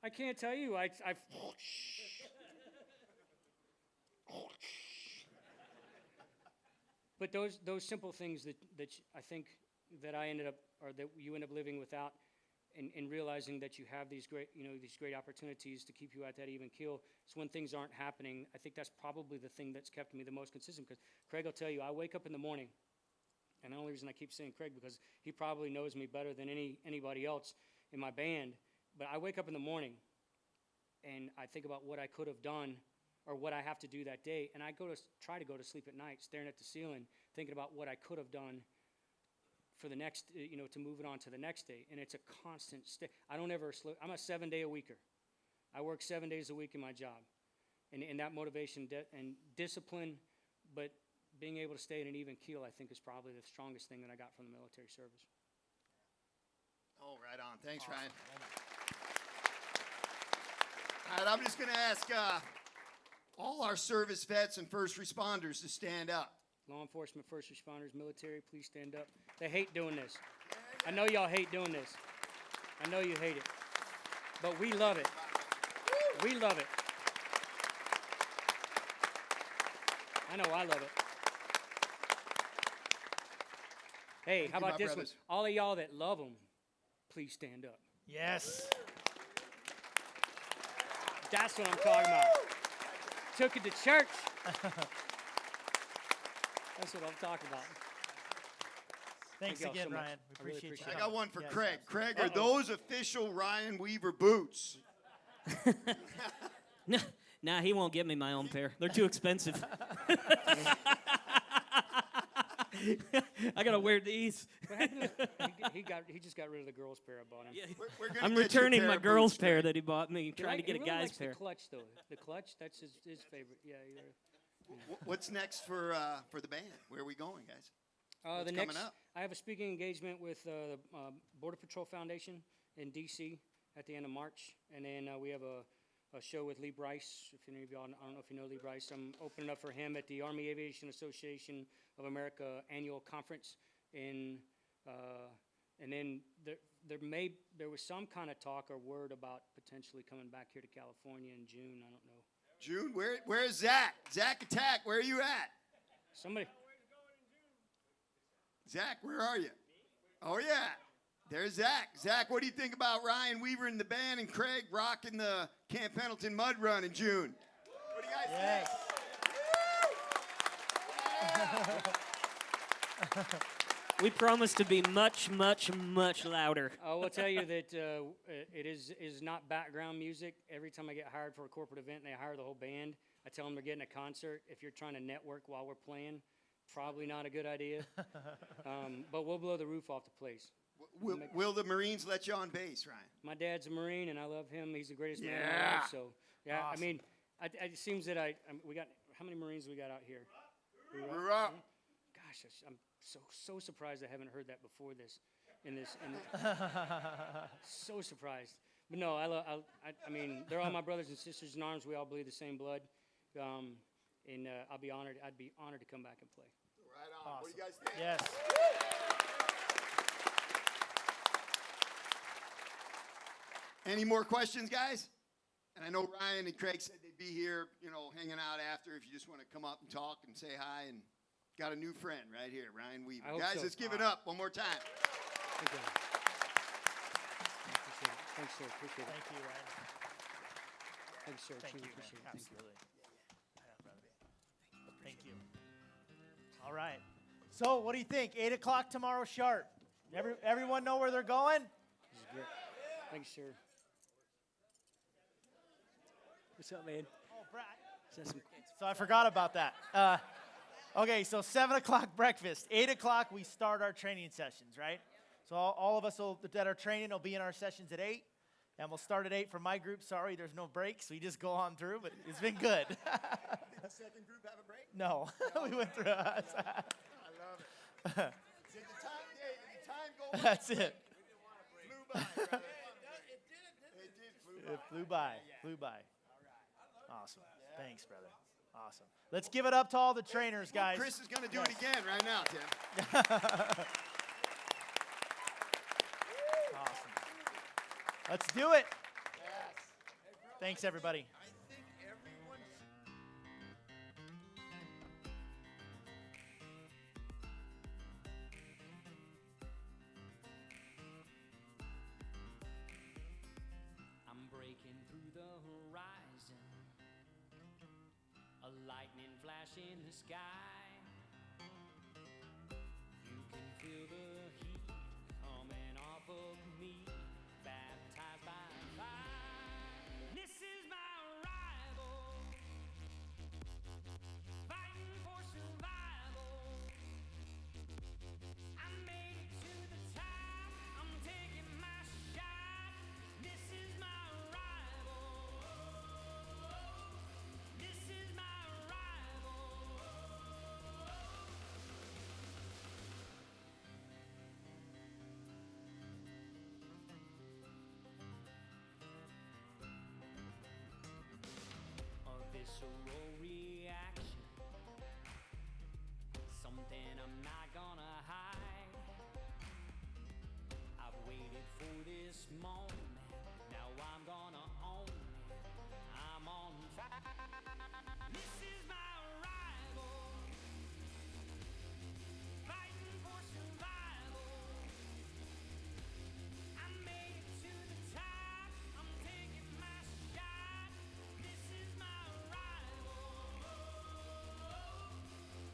I can't tell you, I've but those simple things that I think that I ended up, or that you end up living without, and realizing that you have these great opportunities to keep you at that even keel. So when things aren't happening, I think that's probably the thing that's kept me the most consistent. Because Craig will tell you, I wake up in the morning, and the only reason I keep saying Craig because he probably knows me better than anybody else in my band. But I wake up in the morning, and I think about what I could have done, or what I have to do that day, and I try to go to sleep at night, staring at the ceiling, thinking about what I could have done for the next, to move it on to the next day. And it's a constant I don't ever slow. I'm a 7-day-a-weeker. I work 7 days a week in my job. And that motivation and discipline, but being able to stay in an even keel, I think, is probably the strongest thing that I got from the military service. Oh, right on. Thanks, Ryan. All right, I'm just going to ask all our service vets and first responders to stand up. Law enforcement, first responders, military, please stand up. They hate doing this. I know y'all hate doing this. I know you hate it. But we love it. We love it. I know I love it. Hey, how about this one? All of y'all that love them, please stand up. Yes. That's what I'm talking about. Took it to church. That's what I'm talking about. Thanks Thank y'all again, so much. Ryan. We I really appreciate appreciate you. I got one for Yes, Craig. absolutely. Craig, are those official Ryan Weaver boots? Nah, he won't get me my own pair. They're too expensive. I gotta wear these. What happened to he just got rid of the girls' pair I bought him. Yeah. We're gonna I'm get you a returning pair my of girl's boots, pair Craig. that he bought me, trying to get a He really guy's likes pair. The clutch, though. The clutch, that's his favorite. Yeah. What's next for the band? Where are we going, guys? What's The coming next, up? I have a speaking engagement with the Border Patrol Foundation in D.C. at the end of March, and then we have a show with Lee Bryce. If any of y'all, I don't know if you know Lee Bryce. I'm opening up for him at the Army Aviation Association of America annual conference and then there was some kind of talk or word about potentially coming back here to California in June. I don't know. June, where's Zach? Zach Attack, where are you at? Somebody. Zach, where are you? Oh, yeah. There's Zach. Zach, what do you think about Ryan Weaver and the band and Craig rocking the Camp Pendleton Mud Run in June? What do you guys think? We promise to be much, much, much louder. I will tell you that it is not background music. Every time I get hired for a corporate event and they hire the whole band, I tell them they're getting a concert. If you're trying to network while we're playing, probably not a good idea. But we'll blow the roof off the place. Will the Marines let you on bass, Ryan? My dad's a Marine, and I love him. He's the greatest man Yeah. alive. So, yeah, Awesome. I mean, it seems that we got, how many Marines we got out here? We're up. Gosh, I'm so surprised I haven't heard that before this. So surprised. But no, I mean, they're all my brothers and sisters in arms. We all bleed the same blood. And I'd be honored to come back and play. Right on. Awesome. What do you guys think? Yes. Any more questions, guys? And I know Ryan and Craig said they'd be here, hanging out after if you just want to come up and talk and say hi. And got a new friend right here, Ryan Weaver. I hope Guys, so. let's give it up one more time. Thank you. Thanks, sir. Appreciate it. Thank you, Ryan. Thanks, sir. Thank Truly you, man. appreciate it. Thank you. Absolutely. Yeah, brother. Thank you. All right. So, what do you think? 8 o'clock tomorrow sharp. Everyone know where they're going? This is great. Thanks, sir. What's up, man? Oh, Brad. Is that some- So I forgot about that. Okay, so 7 o'clock breakfast. 8 o'clock we start our training sessions, right? So all of us that are training will be in our sessions at 8. And we'll start at 8 for my group. Sorry, there's no breaks. We just go on through, but it's been good. Did the second group have a break? No, we went through. I love it. Did the time go by? That's it. Flew by, brother. It flew by. Flew by. Awesome. Thanks, brother. Awesome. Let's give it up to all the trainers, guys. Chris is going to do it again right now, Tim. Awesome. Let's do it. Thanks, everybody. I'm breaking through the horizon, a lightning flash in the sky. You can feel the heat coming off of me, baptized by fire. This is my arrival, fighting for survival. I made it to the top, I'm taking my shot. This is my arrival. This is my arrival. A visceral reaction, something I'm not gonna hide. I've waited for this moment, now I'm gonna own it. I'm on fire. This is my arrival, fighting for survival. I made it to the top, I'm taking my shot. This is my arrival.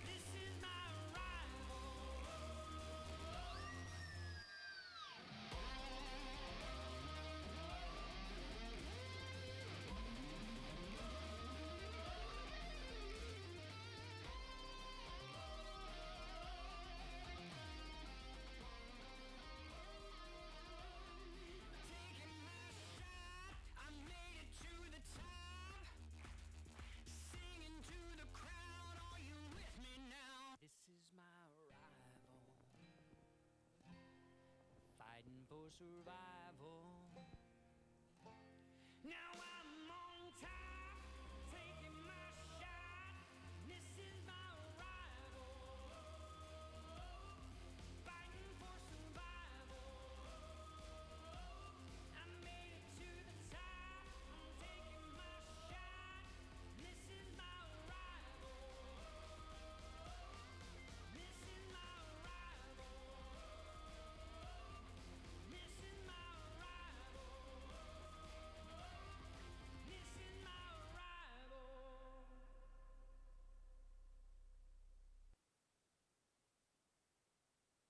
This is my arrival. I made it to the top, singing to the crowd. Are you with me now? This is my arrival, fighting for survival.